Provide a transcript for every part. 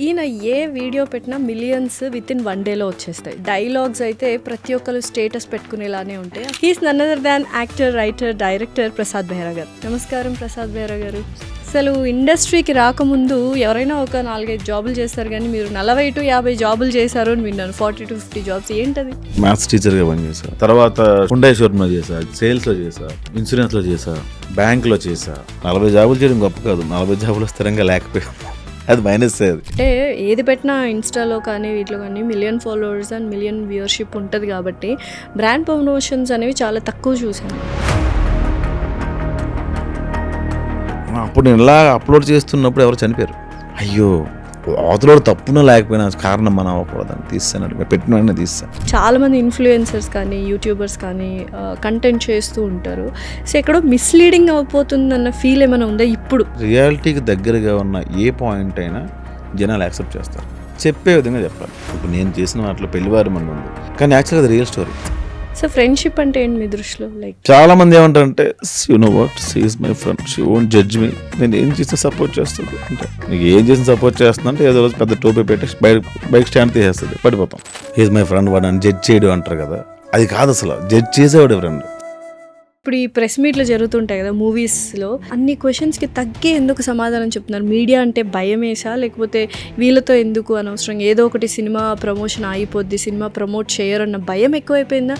ఈయన ఏ వీడియో పెట్టినా millions with in 1 డేలో వచ్చేస్తాయి. డైలాగ్స్ అయితే ప్రతి ఒక్కరు స్టేటస్ పెట్టుకునేలానే ఉంటాయి. He's none other than actor, writer, director Prasad Behra garu. నమస్కారం ప్రసాద్ బెహ్రా గారు. అసలు ఇండస్ట్రీకి రాకముందు ఎవరైనా ఒక 4-5 జాబులు చేస్తారు, కానీ మీరు 40 to 50 జాబులు చేశారు అని విన్నాను. 40 to 50 జాబ్స్ ఏంటది? మ్యాథ్స్ టీచర్గా పనిచేసా, తర్వాత హుండై షోరూంలో చేసా, సేల్స్లో చేసా, ఇన్సూరెన్స్లో చేసా, బ్యాంకులో చేసా. 40 జాబులు చేయడం గొప్ప కాదు, 40 జాబులు స్థిరంగా లేకపోయాం, అది మైనస్. అది అంటే ఏది పెట్టినా ఇన్స్టాలో కానీ వీటిలో కానీ million followers and million viewership ఉంటుంది కాబట్టి బ్రాండ్ ప్రమోషన్స్ అనేవి చాలా తక్కువ చూశాను. అప్పుడు నేను ఇలా అప్లోడ్ చేస్తున్నప్పుడు ఎవరు చనిపోయారు. అయ్యో అవతల తప్పున లేకపోయినా కారణం మనం అవ్వకూడదని తీస్తాను, పెట్టిన వెంటనే తీస్తాను. చాలామంది ఇన్ఫ్లుయెన్సర్స్ కానీ యూట్యూబర్స్ కానీ కంటెంట్ చేస్తూ ఉంటారు. సో ఎక్కడో మిస్లీడింగ్ అయిపోతుందన్న ఫీల్ ఏమైనా ఉందా? ఇప్పుడు రియాలిటీకి దగ్గరగా ఉన్న ఏ పాయింట్ అయినా జనాలు యాక్సెప్ట్ చేస్తారు, చెప్పే విధంగా చెప్పాలి. ఇప్పుడు నేను చేసిన వాటిలో పెళ్లివారి మన ఉంది, కానీ యాక్చువల్గా అది రియల్ స్టోరీ. సో ఫ్రెండ్షిప్ అంటే ఏంటి మీ దృష్టిలో? లైక్ చాలా మంది ఏమంటారంటే, you know what, she is my friend, she won't judge me, నేను ఏం చేసినా సపోర్ట్ చేస్తుంది అంటే. నీకు ఏం చేసిన సపోర్ట్ చేస్తున్నా అంటే ఏదో రోజు పెద్ద టోపీ పెట్టి బైక్ స్టాండ్ తీసేస్తుంది, పడిపోతాం. హీజ్ మై ఫ్రెండ్, వాడు అని జడ్జ్ చేయడం అంటారు కదా, అది కాదు అసలు. జడ్జ్ చేసేవాడు ఫ్రెండ్. ఇప్పుడు ఈ ప్రెస్ మీట్లు జరుగుతుంటాయి కదా మూవీస్లో, అన్ని క్వశ్చన్స్కి తగ్గే ఎందుకు సమాధానం చెప్తున్నారు? మీడియా అంటే భయమేసా, లేకపోతే వీళ్ళతో ఎందుకు అనవసరంగా ఏదో ఒకటి సినిమా ప్రమోషన్ ఆగిపోద్ది, సినిమా ప్రమోట్ చేయరన్న భయం ఎక్కువైపోయిందా?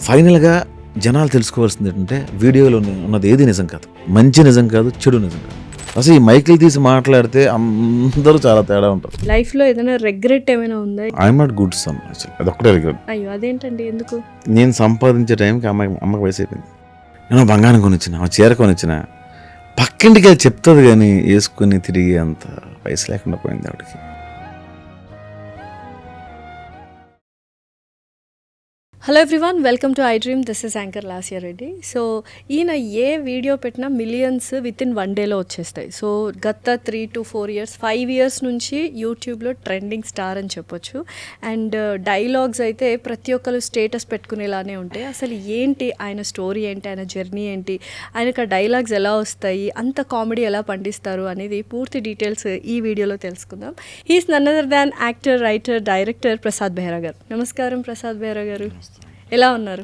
ఫైనల్గా జనాలు తెలుసుకోవాల్సింది ఏంటంటే, వీడియోలో ఉన్నది ఏది నిజం కాదు, మంచి నిజం కాదు, చెడు నిజం కాదు. అసలు ఈ మైకులు తీసి మాట్లాడితే అందరూ చాలా తేడా ఉంటుంది. లైఫ్లో ఏదైనా రెగ్రెట్ ఏమైనా ఉందా? ఐఎమ్ నాట్ గుడ్ సన్, అది ఒక్కటే రిగ్రెట్. అయ్యో అదేంటండి, ఎందుకు? నేను సంపాదించే టైంకి అమ్మకి వయసు అయిపోయింది. నేను బంగారం కొనిచ్చిన, చీర కొనిచ్చిన, పక్కింటికి అది చెప్తుంది కానీ వేసుకుని తిరిగి అంత వయసు లేకుండా పోయింది ఆవిడకి. Hello everyone, welcome to I dream. This is anchor Lasya Reddy. So ఈయన ఏ వీడియో పెట్టినా మిలియన్స్ విత్ ఇన్ 1 డేలో వచ్చేస్తాయి. సో గత 3 to 4 years, 5 years నుంచి యూట్యూబ్లో ట్రెండింగ్ స్టార్ అని చెప్పొచ్చు. అండ్ డైలాగ్స్ అయితే ప్రతి ఒక్కరు స్టేటస్ పెట్టుకునేలానే ఉంటాయి. అసలు ఏంటి ఆయన స్టోరీ, ఏంటి ఆయన జర్నీ, ఏంటి ఆయనకు ఆ డైలాగ్స్ ఎలా వస్తాయి, అంత కామెడీ ఎలా పండిస్తారు అనేది పూర్తి డీటెయిల్స్ ఈ వీడియోలో తెలుసుకుందాం. He's none other than actor, writer, director Prasad Behra garu. నమస్కారం ప్రసాద్ బెహ్రా గారు, ఎలా ఉన్నారు?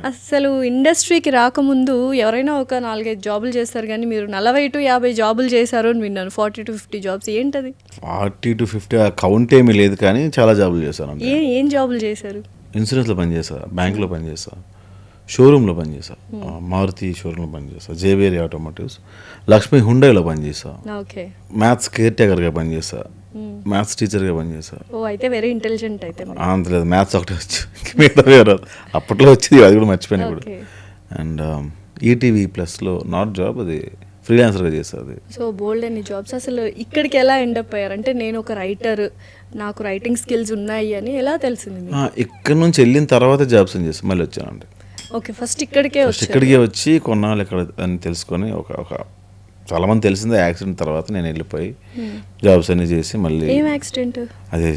అసలు ఇండస్ట్రీకి రాకముందు ఎవరైనా ఒక 4-5 జాబులు చేస్తారు, కానీ మీరు 40 to 50 జాబులు చేశారు అని విన్నాను. 40 to 50 జాబ్స్ ఏంటది? 40 to 50 కౌంట్ ఏమీ లేదు, కానీ చాలా జాబులు చేశాను. ఏం జాబులు చేశారు? ఇన్సూరెన్స్లో పనిచేసా, బ్యాంకులో పనిచేసా, షోరూంలో పనిచేసా, మారుతి షోరూంలో పనిచేసా, జేవేరి ఆటోమోటివ్స్, లక్ష్మీ హుండైలో పనిచేసా, ఓకే, మ్యాథ్స్ కేర్ టేకర్గా పనిచేసా, మ్యాథ్స్ టీచర్గా పనిచేసా. ఓ అయితే వెరీ ఇంటెలిజెంట్ అయితే. అంతలేదు, మ్యాథ్స్ ఒకటే వచ్చు, మిగతా వేరే అప్పట్లో వచ్చేది, అది కూడా మర్చిపోయినా ఇప్పుడు. అండ్ ఈటీవీ ప్లస్లో నాట్ జాబ్, అది ఫ్రీలాన్సర్గా చేస్తుంది. సో బోల్డ్ అన్ని జాబ్స్. అసలు ఇక్కడికి ఎలా ఎండప్ అయ్యారు? అంటే నేను ఒక రైటర్, నాకు రైటింగ్ స్కిల్స్ ఉన్నాయి అని ఎలా తెలిసింది? ఇక్కడ నుంచి వెళ్ళిన తర్వాత జాబ్స్ అని చేస్తాను, మళ్ళీ వచ్చానండి. ఓకే, ఫస్ట్ ఇక్కడికే వచ్చి కొన్నాళ్ళు ఇక్కడ అని తెలుసుకొని ఒక చాలా మంది తెలిసిందే. యాక్సిడెంట్ తర్వాత నేను వెళ్ళిపోయి జాబ్స్ అన్ని చేసి మళ్ళీ. ఏం యాక్సిడెంట్? అదే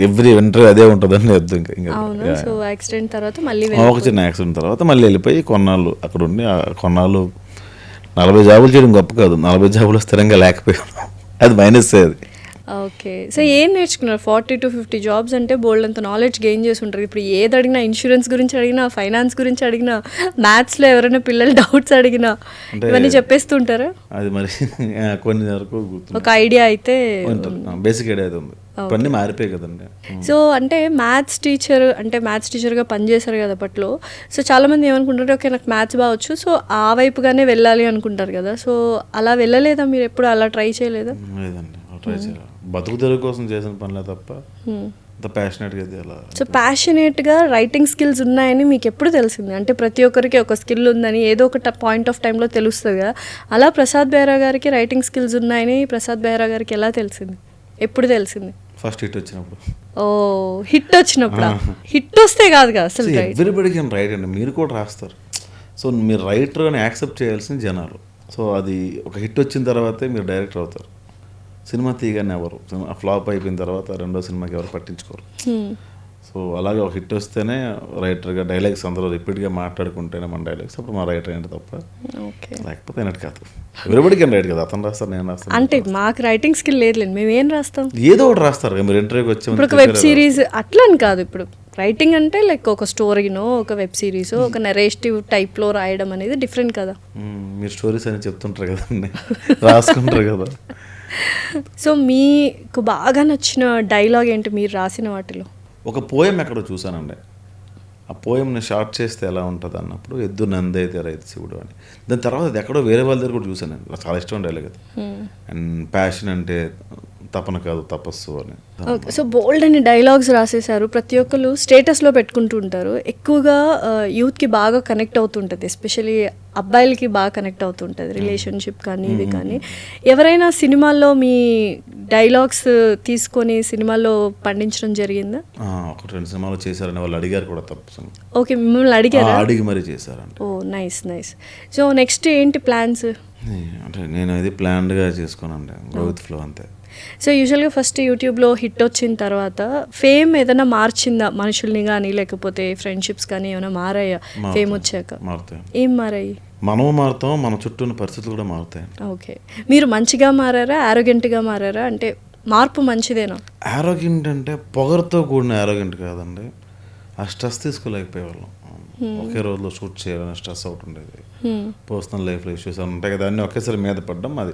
ఎవ్రీ వింటర్ అదే ఉంటుందని అర్థం. సో యాక్సిడెంట్ తర్వాత మళ్ళీ ఒక చిన్న యాక్సిడెంట్ తర్వాత మళ్ళీ వెళ్ళిపోయి కొన్నాళ్ళు అక్కడ ఉండి, కొన్నాళ్ళు 40 జాబులు చేయడం గొప్ప కాదు, 40 జాబులు స్థిరంగా లేకపోయాం, అది మైనస్. అది ఓకే. సో ఏం నేర్చుకున్నారు? 40 to 50 జాబ్స్ అంటే బోల్డ్ అంత నాలెడ్జ్ గెయిన్ చేసి ఉంటారు. ఇప్పుడు ఏది అడిగినా, ఇన్సూరెన్స్ గురించి అడిగినా, ఫైనాన్స్ గురించి అడిగినా, మ్యాథ్స్లో ఎవరైనా పిల్లలు డౌట్స్ అడిగినా ఇవన్నీ చెప్పేస్తుంటారా? అది మరి కొన్ని వరకు ఒక ఐడియా అయితే, బేసిక్ ఐడియా అయితే ఉంది, పని మారిపోయాయి కదండి. సో అంటే మ్యాథ్స్ టీచర్గా పనిచేశారు కదా అప్పట్లో. సో చాలామంది ఏమనుకుంటారు, ఓకే నాకు మ్యాథ్స్ బావచ్చు, సో ఆ వైపుగానే వెళ్ళాలి అనుకుంటారు కదా. సో అలా వెళ్ళలేదా మీరు? ఎప్పుడు అలా ట్రై చేయలేదా? లేదండి, ట్రై చేయాలి, బతుకు తెరువు కోసం చేసిన పనిలే తప్ప అంత ప్యాషనేట్గా అయితే అలా. సో ప్యాషనేట్గా రైటింగ్ స్కిల్స్ ఉన్నాయని మీకు ఎప్పుడు తెలిసింది? అంటే ప్రతి ఒక్కరికి ఒక స్కిల్ ఉందని ఏదో ఒక పాయింట్ ఆఫ్ టైంలో తెలుస్తుంది కదా. అలా ప్రసాద్ బెహ్రా గారికి రైటింగ్ స్కిల్స్ ఉన్నాయని ప్రసాద్ బెహ్రా గారికి ఎలా తెలిసింది? ఎప్పుడు తెలిసింది? ఫస్ట్ హిట్ వచ్చినప్పుడు. ఓ, హిట్ వచ్చినప్పుడు? హిట్ వస్తే కాదు కదా అసలు. ఎవ్రీబడి కెన్ రైట్ అండి, మీరు కూడా రాస్తారు. సో మీరు రైటర్ అని యాక్సెప్ట్ చేయాల్సిన జనాలు. సో అది ఒక హిట్ వచ్చిన తర్వాతే మీరు డైరెక్టర్ అవుతారు. సినిమా తీయగానే ఎవరు, ఫ్లాప్ అయిపోయిన తర్వాత రెండో సినిమాకి ఎవరు పట్టించుకోరు. సో అలాగే ఒక హిట్ వస్తేనే రైటర్గా డైలాగ్స్ అందరూ రిపీట్గా మాట్లాడుకుంటేనే మన డైలాగ్స్ అప్పుడు మా రైటర్ ఏంటి తప్ప, ఓకే. లేకపోతే అయినట్టు కాదు. ఎవరిబడి కెన్ రైట్ కదా, అతను రాస్తారు నేను రాస్తాను. అంటే మాకు రైటింగ్ స్కిల్ లేదులేండి, మేము ఏం రాస్తాం. ఏదో ఒకటి రాస్తారు మీరు ఇంటర్వ్యూకి వచ్చే ఇప్పుడు ఒక వెబ్ సిరీస్ అట్లా అని కాదు. ఇప్పుడు రైటింగ్ అంటే లైక్ ఒక స్టోరీనో ఒక వెబ్ సిరీస్ ఒక నెరేటివ్ టైప్లో రాయడం అనేది డిఫరెంట్ కదా. మీరు స్టోరీస్ అని చెప్తుంటారు కదండి, రాసుకుంటారు కదా. సో మీకు బాగా నచ్చిన డైలాగ్ ఏంటి మీరు రాసిన వాటిలో? ఒక పోయం ఎక్కడో చూశానండి. ఆ పోయంని షార్ట్ చేస్తే ఎలా ఉంటుంది అన్నప్పుడు, ఎద్దు నందైతే రైతు శివుడు అని. దాని తర్వాత అది ఎక్కడో వేరే వాళ్ళ దగ్గర కూడా చూశానండి. నాకు చాలా ఇష్టం డైలాగ్ అది. అండ్ ప్యాషన్ అంటే తపన కాదు తపస్సు అని. ఓకే. సో బోల్డ్ అని డైలాగ్స్ రాసేసారు. ప్రతి ఒక్కరు స్టేటస్లో పెట్టుకుంటూ ఉంటారు. ఎక్కువగా యూత్కి బాగా కనెక్ట్ అవుతుంటుంది, ఎస్పెషలీ అబ్బాయిలకి బాగా కనెక్ట్ అవుతుంటుంది రిలేషన్షిప్ కానీ ఇవి కానీ. ఎవరైనా సినిమాల్లో మీ డైలాగ్స్ తీసుకొని సినిమాల్లో పండించడం జరిగిందా? ఒక 2 సినిమాలు చేశారని వాళ్ళు అడిగారు కూడా. తప్పు ఓకే, మిమ్మల్ని అడిగారా? అడిగి మరీ చేశారంట. ఓ నైస్ నైస్. సో నెక్స్ట్ ఏంటి ప్లాన్స్? అంటే నేను అది ప్లాన్డ్గా చేసుకోనండి, గో విత్ ఫ్లో అంతే. సో యూజువల్గా ఫస్ట్ యూట్యూబ్లో హిట్ వచ్చిన తర్వాత ఫేమ్ ఏదైనా మార్చిందా మనుషుల్ని కానీ, లేకపోతే ఫ్రెండ్షిప్స్ కానీ ఏమైనా మారాయా ఫేమ్ వచ్చాక? మారుతాయి. ఏం మారాయి? మనము మారుతాం, మన చుట్టూ ఉన్న పరిస్థితులు కూడా మారుతాయి. ఓకే. మీరు మంచిగా మారారా, ఆరోగెంట్గా మారారా? అంటే మార్పు మంచిదేనా? ఆరోగ్యంట్ అంటే పొగరుతో కూడిన ఆరోగ్యంట్ కాదండి. ఆ స్ట్రెస్ తీసుకోలేకపోయేవాళ్ళం. ఒకే రోజులో షూట్ చేయాలని స్ట్రెస్ అవుట్ ఉండేది. పర్సనల్ లైఫ్లో ఇష్యూస్ ఉంటాయి కదా, అన్నీ ఒకేసారి మీద పడ్డం. అది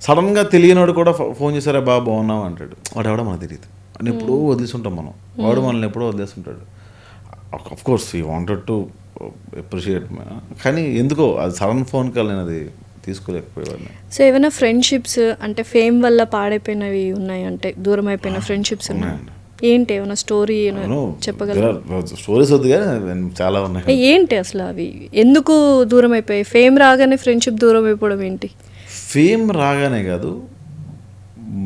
సడన్గా తెలియనివాడు కూడా ఫోన్ చేశారా బాగా బాగున్నావు అంటాడు. వాడు ఎవడో మనకు తెలియదు అని ఎప్పుడూ వదిలేస్తుంటాం మనం. వాడు మనల్ని ఎప్పుడో వదిలేస్తుంటాడు. అఫ్ కోర్స్ ఈ వాంటెడ్ టు అప్రిషియేట్, కానీ ఎందుకో అది సడన్ ఫోన్ కాల్ నేను అది తీసుకోలేకపోయేవాడిని. సో ఏమైనా ఫ్రెండ్షిప్స్ అంటే ఫేమ్ వల్ల పాడైపోయినవి ఉన్నాయి, అంటే దూరం అయిపోయిన ఫ్రెండ్షిప్స్ ఉన్నాయండి? ఏంటి ఏమైనా స్టోరీ చెప్పగలరా? స్టోరీస్ వద్దు కానీ చాలా ఉన్నాయి. ఏంటి అసలు అవి ఎందుకు దూరం అయిపోయాయి? ఫేమ్ రాగానే ఫ్రెండ్షిప్ దూరం అయిపోవడం ఏంటి? ఫేమ్ రాగానే కాదు,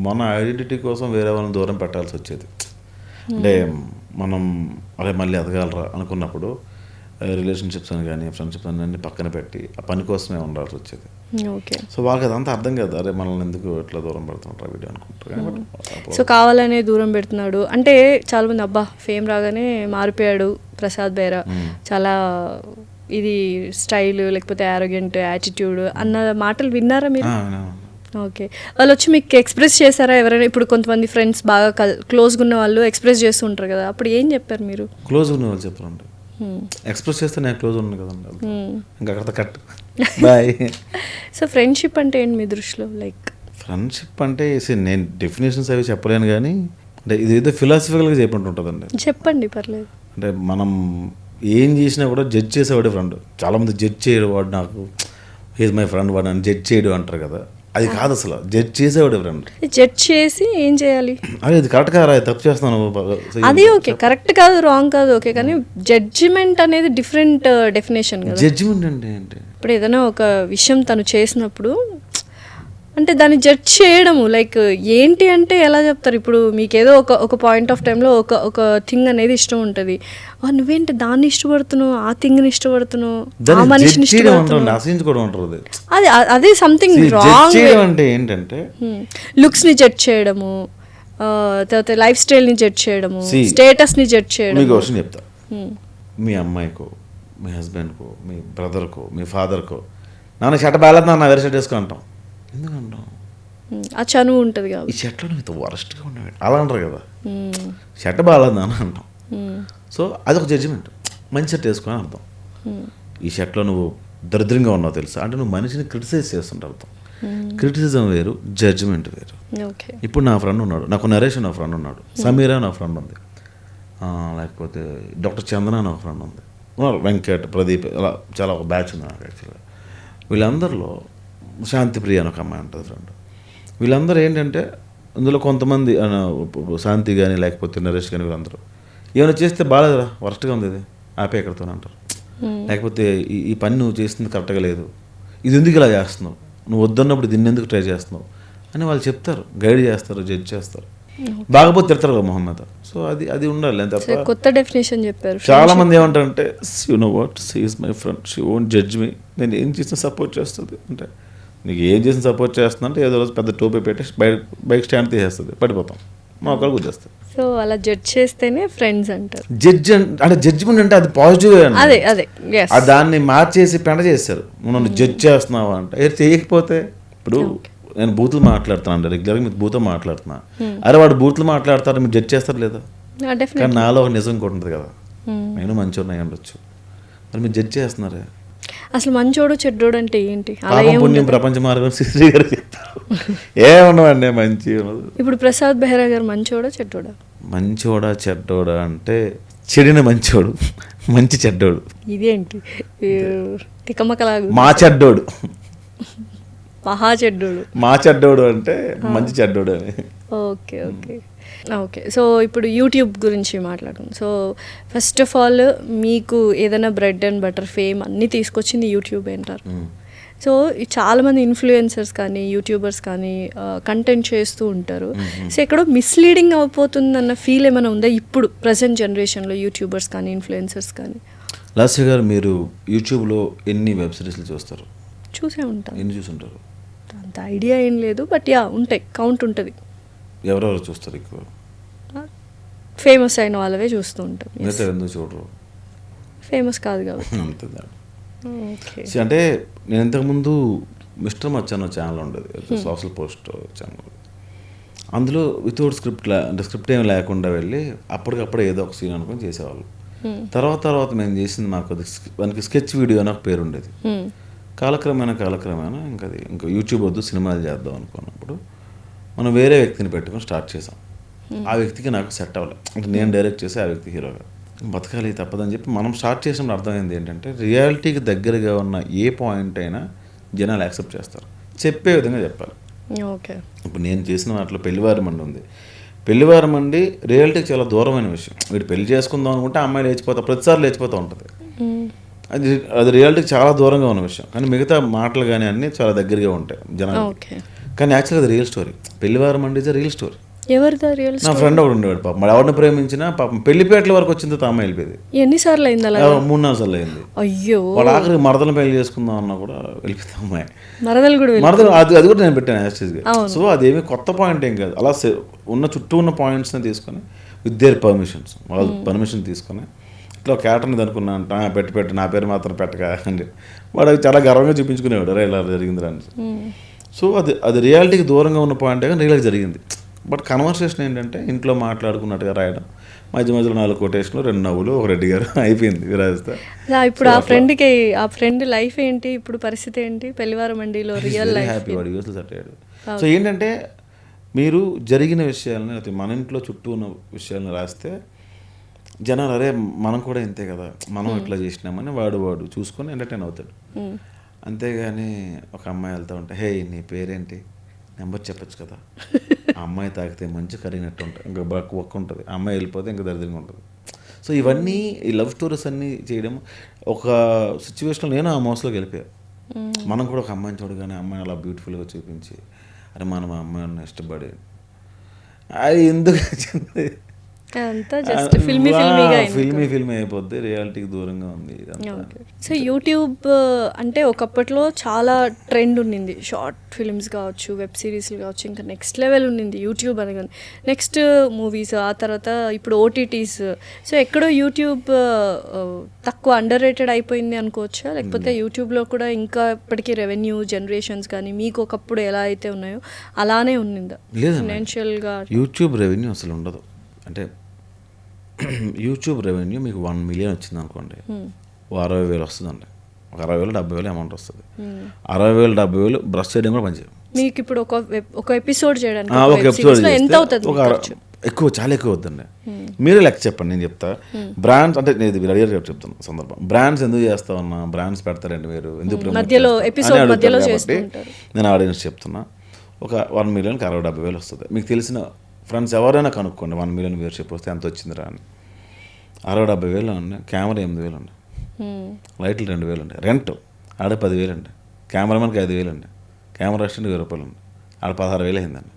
మన ఐడెంటిటీ కోసం వేరే వాళ్ళని దూరం పెట్టాల్సి వచ్చేది. అంటే మనం అదే మళ్ళీ ఎదగాలరా అనుకున్నప్పుడు రిలేషన్షిప్స్ అని కానీ ఫ్రెండ్షిప్స్ అన్నీ పక్కన పెట్టి ఆ పని కోసమే ఉండాల్సి వచ్చేది. ఓకే. సో వాళ్ళకి అదంతా అర్థం కాదు, అరే మనల్ని ఎందుకు ఎట్లా దూరం పెడుతుంటారు వీడియో అనుకుంటారు. సో కావాలనే దూరం పెడుతున్నాడు అంటే చాలామంది అబ్బా ఫేమ్ రాగానే మారిపోయాడు ప్రసాద్ బేరా, చాలా ఇది స్టైల్ లేకపోతే ఆరోగెంట్ యాటిట్యూడ్ అన్న మాటలు విన్నారా మీరు? ఓకే. వాళ్ళు వచ్చి మీకు ఎక్స్ప్రెస్ చేశారా ఎవరైనా? ఇప్పుడు కొంతమంది ఫ్రెండ్స్ బాగా క్లోజ్గా ఉన్న వాళ్ళు ఎక్స్ప్రెస్ చేస్తూ ఉంటారు కదా, అప్పుడు ఏం చెప్పారు మీరు? క్లోజ్ ఉన్న వాళ్ళు చెప్పారండి, ఎక్స్ప్రెస్ చేస్తే నేను క్లోజ్ ఉన్నాను కదండి, ఇంకా అక్కడ కట్ బాయ్. సో ఫ్రెండ్షిప్ అంటే ఏంటి మీ దృష్టిలో? లైక్ ఫ్రెండ్షిప్ అంటే నేను డెఫినేషన్స్ అవి చెప్పలేను కానీ, అంటే ఇది ఏదో ఫిలాసఫికల్గా చెప్పంటుంటుందండి. చెప్పండి పర్లేదు. అంటే మనం ఏం చేసినా కూడా జడ్జ్ చేసేవాడే ఫ్రెండ్. చాలామంది జడ్జ్ చేయడు, వాడు నాకు హీజ్ మై ఫ్రెండ్, వాడు నన్ను జడ్జ్ చేయడు అంటారు కదా, అది కాదు అసలు. Judge చేసేవాడే friend. జడ్జ్ చేసి ఏం చేయాలి? అదే ఇది కరెక్ట్ కాదు, తప్పు చేస్తున్నాను అది ఓకే, కరెక్ట్ కాదు రాంగ్ కాదు ఓకే, కానీ జడ్జిమెంట్ అనేది డిఫరెంట్ డెఫినేషన్ కదా. జడ్జిమెంట్ అంటే ఏంటి? ఇప్పుడు ఏదైనా ఒక విషయం తను చేసినప్పుడు అంటే దాన్ని జడ్జ్ చేయడము లైక్ ఏంటి అంటే ఎలా చెప్తారు? ఇప్పుడు మీకేదో ఒక పాయింట్ ఆఫ్ టైంలో ఒక థింగ్ అనేది ఇష్టం ఉంటుంది, నువ్వేంటి దాన్ని ఇష్టపడుతున్నావు, ఆ థింగ్ని ఇష్టపడుతున్నావు, ఆ మనిషిని ఇష్టపడుతున్నావు, అదే సంథింగ్ రాంగ్. అంటే ఏంటంటే లుక్స్ని జడ్జ్ చేయడము, తర్వాత లైఫ్ స్టైల్ని జడ్జ్ చేయడము, స్టేటస్ని జడ్జ్ చేయడం. మీకు క్వశ్చన్ చెప్తా, మీ అమ్మాయికో మీ హస్బెండ్కో మీ బ్రదర్కో మీ ఫాదర్కో నాన్న షర్ట్ బాగాలేదు నాన్న వేరే షర్ట్ వేసుకో అంటాం. ఎందుకంటాం? ఆ చనువు ఉంటుంది కాబట్టి. ఈ షర్ట్లో ఇంత వరస్ట్గా ఉండేవి అలా అంటారు కదా, షర్ట్ బాగాలేదు నాన్న అంటాం. సో అదొక జడ్జిమెంట్, మంచి షర్ట్ వేసుకొని అర్థం. ఈ షర్ట్లో నువ్వు దరిద్రంగా ఉన్నావు తెలుసా అంటే నువ్వు మనిషిని క్రిటిసైజ్ చేస్తుంటే అర్థం. క్రిటిసిజం వేరు, జడ్జిమెంట్ వేరు. ఇప్పుడు నా ఫ్రెండ్ ఉన్నాడు, నాకు నరేష్ నా ఫ్రెండ్ ఉన్నాడు, సమీరా నా ఫ్రెండ్ ఉంది, లేకపోతే డాక్టర్ చందన నా ఫ్రెండ్ ఉంది, వెంకట్, ప్రదీప్, అలా చాలా ఒక బ్యాచ్ ఉంది నాకు యాక్చువల్గా. వీళ్ళందరిలో శాంతిప్రియ అని ఒక అమ్మాయి ఉంటుంది ఫ్రెండ్. వీళ్ళందరూ ఏంటంటే అందులో కొంతమంది శాంతి కానీ లేకపోతే నరేష్ కానీ వీళ్ళందరూ ఏమైనా చేస్తే బాగాలేదురా వరస్ట్గా ఉంది ఇది ఆపే ఎక్కడితో అంటారు. లేకపోతే ఈ పని నువ్వు చేస్తుంది కరెక్ట్గా లేదు, ఇది ఎందుకు ఇలా చేస్తున్నావు, నువ్వు వద్దన్నప్పుడు దీన్ని ఎందుకు ట్రై చేస్తున్నావు అని వాళ్ళు చెప్తారు, గైడ్ చేస్తారు, జడ్జ్ చేస్తారు. బాగపోతే తిడతారు కదా మొహం మీద. సో అది ఉండాలి అని తప్ప. కొత్త డెఫినేషన్ చెప్పారు. చాలా మంది ఏమంటారంటే you know what, she is my friend, she won't judge me, నేను ఏం చేసినా సపోర్ట్ చేస్తుంది అంటే. నీకు ఏం చేసిన సపోర్ట్ చేస్తున్నా అంటే ఏదో రోజు పెద్ద టోపీ పెట్టి బైక్ స్టాండ్ తీసేస్తుంది, పడిపోతాం. మా ఒకళ్ళు గుద్దేస్తారు. సో అలా జడ్జ్ చేస్తేనే ఫ్రెండ్స్ అంటారు. జడ్జ్ అంటే జడ్జిమెంట్ అంటే అది పాజిటివ్ అదే అదే yes. దాన్ని మార్చేసి పెంట చేస్తారు. నన్ను జడ్జ్ చేస్తున్నావా అంటే చేయకపోతే ఇప్పుడు నేను బూతులు మాట్లాడుతున్నాను అంటే రెగ్యులర్గా మీరు బూతులు మాట్లాడుతున్నా, అరే వాడు బూతులు మాట్లాడతారు మీరు జడ్జ్ చేస్తారు లేదా? కానీ నాలో ఒక నిజం కూడా ఉంటుంది కదా, నేను మంచోడు అయి ఉండొచ్చు, మరి మీరు జడ్జ్ చేస్తున్నారే. అసలు మంచోడు చెడ్డోడు అంటే ఏంటి? పాపం పుణ్యం ప్రపంచ మార్గం శ్రీ గారు చెప్తారు. ఏమన్నామండి మంచి ఇప్పుడు ప్రసాద్ బెహ్రా గారు మంచోడా చెడ్డోడా? మంచోడా చెడ్డోడా అంటే చెడిన మంచోడు, మంచి చెడ్డోడు. ఇదేంటి తికమకలాగు? మా చెడ్డోడు, మహా చెడ్డోడు. మా చెడ్డోడు అంటే మంచి చెడ్డోడు అని. Okay okay okay. సో ఇప్పుడు యూట్యూబ్ గురించి మాట్లాడడం. సో ఫస్ట్ ఆఫ్ ఆల్ మీకు ఏదైనా బ్రెడ్ అండ్ బటర్ ఫేమ్ అన్నీ తీసుకొచ్చింది యూట్యూబ్ అంటారు. సో చాలామంది ఇన్ఫ్లుయెన్సర్స్ కానీ యూట్యూబర్స్ కానీ కంటెంట్ చేస్తూ ఉంటారు. సో ఎక్కడో మిస్లీడింగ్ అయిపోతుందన్న ఫీల్ ఏమైనా ఉందా ఇప్పుడు ప్రజెంట్ జనరేషన్లో యూట్యూబర్స్ కానీ ఇన్ఫ్లుయెన్సర్స్ కానీ? లాస్య గారు మీరు యూట్యూబ్లో ఎన్ని వెబ్ సిరీస్లు చూస్తారు? చూసే ఉంటాను. ఎన్ని చూసుంటారు? అంత ఐడియా ఏం లేదు, బట్ యా ఉంటాయి, కౌంట్ ఉంటుంది. ఎవరెవరు చూస్తారు ఎక్కువ? ఫేమస్ అయిన వాళ్ళవే చూస్తూ ఉంటాం. ఎందుకు చూడరు? ఫేమస్ కాదు కాబట్టి. అంతే. అంటే నేను ఇంతకుముందు మిస్టర్ మచ్చానో ఛానల్ ఉండేది, సోషల్ పోస్ట్ ఛానల్. అందులో వితౌట్ స్క్రిప్ట్ అంటే స్క్రిప్ట్ ఏమి లేకుండా వెళ్ళి అప్పటికప్పుడే ఏదో ఒక సీన్ అనుకొని చేసేవాళ్ళు. తర్వాత మేము చేసింది మాకు దానికి స్కెచ్ వీడియో అని ఒక పేరు ఉండేది. కాలక్రమేణా ఇంకా యూట్యూబ్ వద్దు సినిమాలు చేద్దాం అనుకున్నప్పుడు మనం వేరే వ్యక్తిని పెట్టుకొని స్టార్ట్ చేసాం. ఆ వ్యక్తికి నాకు సెట్ అవ్వలేదు, అంటే నేను డైరెక్ట్ చేసి ఆ వ్యక్తి హీరోగా బతకాలి తప్పదని చెప్పి మనం స్టార్ట్ చేసినప్పుడు అర్థమైంది ఏంటంటే రియాలిటీకి దగ్గరగా ఉన్న ఏ పాయింట్ అయినా జనాలు యాక్సెప్ట్ చేస్తారు, చెప్పే విధంగా చెప్పాలి. ఓకే. ఇప్పుడు నేను చేసిన వాటిలో పెళ్లివారమండి ఉంది. పెళ్లివారమండి రియాలిటీకి చాలా దూరమైన విషయం. వీడు పెళ్లి చేసుకుందాం అనుకుంటే అమ్మాయి ప్రతిసారి లేచిపోతూ ఉంటుంది. అది రియాలిటీకి చాలా దూరంగా ఉన్న విషయం. కానీ మిగతా మాటలు కానీ అన్నీ చాలా దగ్గరగా ఉంటాయి జనాలు. కానీ యాక్చువల్గా అది రియల్ స్టోరీ. పెళ్లివారమండి ఇస్ రియల్ స్టోరీ. ఎవరిదా రియల్? నా ఫ్రెండ్ ఒకడు ఉండేవాడు పాపం, మరి ఎవరిని ప్రేమించినా పాపం పెళ్లిపేటల వరకు వచ్చింది అమ్మాయి వెళ్ళిపోయింది. ఎన్నిసార్లు అయింది అలా? 3-4 సార్లు అయింది. అయ్యో. వాళ్ళ ఆఖరికి మరదలు పెళ్లి చేసుకుందాం అన్నా కూడా వెళ్ళిపోయింది అమ్మాయి. మరదలు అది కూడా నేను పెట్టాను యాస్టేజ్గా. సో అదేమి కొత్త పాయింట్ ఏం కాదు. అలా చుట్టూ ఉన్న పాయింట్స్ని తీసుకొని విత్ దేర్ పర్మిషన్స్, వాళ్ళ పర్మిషన్ తీసుకొని ఇట్లా క్యాటర్ని అనుకున్నా పెట్టి నా పేరు మాత్రం పెట్టక అని వాడు అది చాలా గర్వంగా చూపించుకునేవాడు, అరే ఇలా జరిగింది అని. సో అది రియాలిటీకి దూరంగా ఉన్న పాయింటే కానీ రియల్గా జరిగింది. బట్ కన్వర్సేషన్ ఏంటంటే ఇంట్లో మాట్లాడుకున్నట్టుగా రాయడం, మధ్యలో 4 కొటేషన్లు 2 నవ్వులు, ఒక రెడ్డి గారు అయిపోయింది విరాజిత. ఇప్పుడు ఆ ఫ్రెండ్ లైఫ్ ఏంటి, ఇప్పుడు పరిస్థితి ఏంటి? పెళ్లివారమండిలో రియల్ లైఫ్ హ్యాపీ, వాడు యూఎస్లో సెట్ అయ్యాడు. సో ఏంటంటే మీరు జరిగిన విషయాలని లేకపోతే మన ఇంట్లో చుట్టూ ఉన్న విషయాలను రాస్తే జనాలు అరే మనం కూడా ఇంతే కదా, మనం ఇట్లా చేసినామని వాడు చూసుకొని ఎంటర్టైన్ అవుతాడు. అంతేగాని ఒక అమ్మాయి వెళ్తూ ఉంటే హే నీ పేరేంటి, నెంబర్ చెప్పచ్చు కదా, ఆ అమ్మాయి తాకితే మంచి కరిగినట్టు ఉంటుంది, ఇంకా ఒక్క ఉంటుంది, ఆ అమ్మాయి వెళ్ళిపోతే ఇంకా దరిద్రంగా ఉంటుంది. సో ఇవన్నీ ఈ లవ్ స్టోరీస్ అన్నీ చేయడం ఒక సిచ్యువేషన్లో నేను ఆ మోసలోకి వెళ్ళిపోయాను. మనం కూడా ఒక అమ్మాయిని చూడగానే అమ్మాయిని అలా బ్యూటిఫుల్గా చూపించి అరే మనం ఆ అమ్మాయిని ఇష్టపడి అది ఎందుకు వచ్చింది అంతా జస్ట్ ఫిల్మీ అయిపోద్ది, రియాలిటీకి దూరంగా ఉంది. సో యూట్యూబ్ అంటే ఒకప్పట్లో చాలా ట్రెండ్ ఉన్నింది, షార్ట్ ఫిల్మ్స్ కావచ్చు, వెబ్ సిరీస్లు కావచ్చు, ఇంకా నెక్స్ట్ లెవెల్ ఉన్నింది యూట్యూబ్ అనగానే. నెక్స్ట్ మూవీస్, ఆ తర్వాత ఇప్పుడు ఓటీటీస్. సో ఎక్కడో యూట్యూబ్ తక్కువ అండర్ రేటెడ్ అయిపోయింది అనుకోవచ్చా? లేకపోతే యూట్యూబ్లో కూడా ఇంకా ఇప్పటికీ రెవెన్యూ జనరేషన్స్ కానీ మీకు ఒకప్పుడు ఎలా అయితే ఉన్నాయో అలానే ఉన్నిందా ఫైనాన్షియల్గా? యూట్యూబ్ రెవెన్యూ అసలు ఉండదు. అంటే యూట్యూబ్ రెవెన్యూ మీకు 1 మిలియన్ వచ్చింది అనుకోండి, 60,000 వస్తుందండి, 60,000 70,000 అమౌంట్ వస్తుంది. 60,000 70,000 బ్రష్ చేయడం కూడా పనిచేయం. మీకు ఇప్పుడు ఒక ఎపిసోడ్ చేయడానికి ఎంత అవుతుంది? ఎక్కువ, చాలా ఎక్కువ అవుతుంది. మీరే లెక్క చెప్పండి, నేను చెప్తా. బ్రాండ్స్ అంటే నేను అడిగారు చెప్తాను సందర్భం. బ్రాండ్స్ ఎందుకు చేస్తా ఉన్నా, బ్రాండ్స్ పెడతారండి మీరు ఎందుకు కాబట్టి నేను ఆడియన్స్ చెప్తున్నా. ఒక 1 మిలియన్కి 60,000-70,000 వస్తుంది. మీకు తెలిసిన ఫ్రెండ్స్ ఎవరైనా కనుక్కోండి 1 మిలియన్ వ్యూవర్షిప్ వస్తే ఎంత వచ్చిందిరా అని. 60,000-70,000 ఉన్నాయి, కెమెరా 8,000 ఉంది, లైట్లు 2,000 ఉంటాయి, రెంట్ ఆడ 10,000 అండి, కెమెరామెన్కి 5,000 అండి, కెమెరా రెస్టారెంట్ 1,000 రూపాయలు ఉంది, ఆడ 16,000 అయిందండి.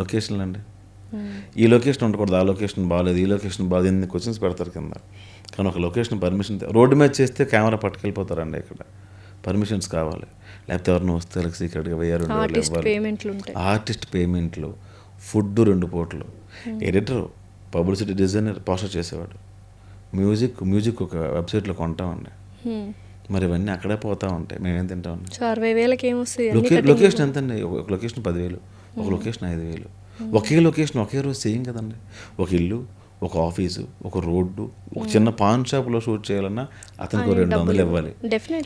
లొకేషన్లు అండి, ఈ లొకేషన్ ఉండకూడదు, ఆ లొకేషన్ బాగాలేదు, ఈ లొకేషన్ బాగాలేదు, ఎన్ని క్వశ్చన్స్ పెడతారు కింద. కానీ ఒక లొకేషన్ పర్మిషన్ రోడ్డు మీద చేస్తే కెమెరా పట్టుకెళ్ళిపోతారండి, ఇక్కడ పర్మిషన్స్ కావాలి, లేకపోతే ఎవరిని వస్తే సీక్రెట్గా 1,000-2,000 ఆర్టిస్ట్ పేమెంట్లు, ఫుడ్ 2 పూటలు, ఎడిటర్, పబ్లిసిటీ డిజైనర్, పోస్టర్ చేసేవాడు. మ్యూజిక్ ఒక వెబ్సైట్లో కొంటామండి. మరి ఇవన్నీ అక్కడే పోతా ఉంటాయి, మేమేం తింటామండి. 60,000కి ఏమొస్తాయి? లొకేషన్ ఎంత అండి? ఒక లొకేషన్ 10,000, ఒక లొకేషన్ 5,000. ఒకే లొకేషన్ ఒకే రోజు చేయం కదండి. ఒక ఇల్లు, ఒక ఆఫీసు, ఒక రోడ్డు, ఒక చిన్న పాన్ షాప్లో షూట్ చేయాలన్నా అతనికి 200 ఇవ్వాలి.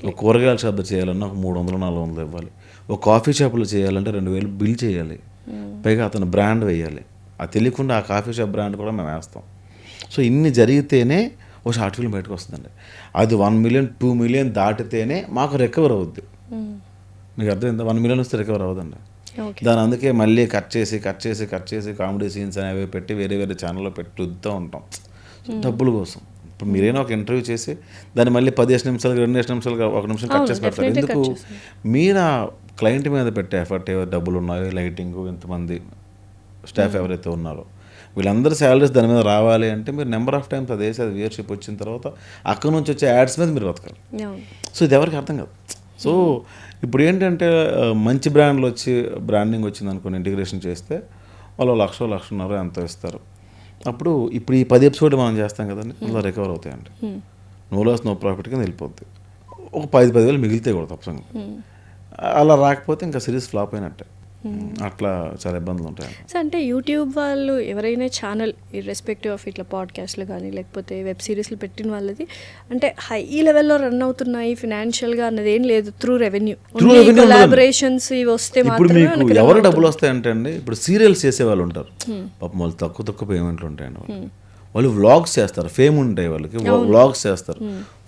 ఒక కూరగాయల షాప్ చేయాలన్నా ఒక 300-400 ఇవ్వాలి. ఒక కాఫీ షాప్లో చేయాలంటే 2,000 బిల్ చేయాలి. పైగా అతను బ్రాండ్ వేయాలి. అది తెలియకుండా ఆ కాఫీ షాప్ బ్రాండ్ కూడా మేము వేస్తాం. సో ఇన్ని జరిగితేనే ఒక షార్ట్ ఫిల్మ్ బయటకు వస్తుందండి. అది 1 million 2 million దాటితేనే మాకు రికవర్ అవుద్ది. మీకు అర్థమైందా? 1 million వస్తే రికవర్ అవ్వదండి. దాని అందుకే మళ్ళీ కట్ చేసి కామెడీ సీన్స్ అనేవి పెట్టి వేరే ఛానల్లో పెట్టి వద్దుతూ ఉంటాం డబ్బుల కోసం. ఇప్పుడు మీరైనా ఒక ఇంటర్వ్యూ చేసి దాన్ని మళ్ళీ 15 నిమిషాలు 2 నిమిషాలు 1 నిమిషం కట్ చేసి పెడతారు. ఎందుకు? మీరు ఆ క్లయింట్ మీద పెట్టే ఎఫర్ట్, ఏవో డబ్బులు ఉన్నాయో, లైటింగ్, ఇంతమంది స్టాఫ్ ఎవరైతే ఉన్నారో వీళ్ళందరూ శాలరీస్ దాని మీద రావాలి అంటే మీరు నెంబర్ ఆఫ్ టైమ్స్ అది వ్యూయర్షిప్ వచ్చిన తర్వాత అక్కడ నుంచి వచ్చే యాడ్స్ మీద మీరు బతకాలి. సో ఇది ఎవరికి అర్థం కాదు. సో ఇప్పుడు ఏంటంటే మంచి బ్రాండింగ్ వచ్చింది అనుకోని ఇంటిగ్రేషన్ చేస్తే వాళ్ళు 1,00,000-1,50,000 ఎంతో ఇస్తారు. అప్పుడు ఇప్పుడు ఈ 10 ఎపిసోడ్ మనం చేస్తాం కదండి, అలా రికవర్ అవుతాయండి. నో లాస్ నో ప్రాఫిట్ కింద వెళ్ళిపోద్ది. ఒక 10,000 మిగిలితే కూడా తప్పకుండా. అలా రాకపోతే ఇంకా సిరీస్ ఫ్లాప్ అయినట్టే. అట్లా చాలా ఇబ్బందులు ఉంటాయి. సో అంటే యూట్యూబ్ వాళ్ళు ఎవరైనా ఛానల్ ఇర్రెస్పెక్టివ్ ఆఫ్ ఇట్లా పాడ్కాస్ట్లు కానీ లేకపోతే వెబ్ సిరీస్లు పెట్టిన వాళ్ళది అంటే హై లెవెల్లో రన్ అవుతున్నాయి ఫినాన్షియల్గా అన్నది ఏం లేదు. త్రూ రెవెన్యూ కొలాబరేషన్స్ ఇవి వస్తే ఇప్పుడు మీకు ఎవరు డబ్బులు వస్తాయంటే అండి, ఇప్పుడు సీరియల్స్ చేసే వాళ్ళు ఉంటారు పాపం, వాళ్ళు తక్కువ పేమెంట్లు ఉంటాయండి. వాళ్ళు వ్లాగ్స్ చేస్తారు, ఫేమ్ ఉంటాయి వాళ్ళకి, వ్లాగ్స్ చేస్తారు.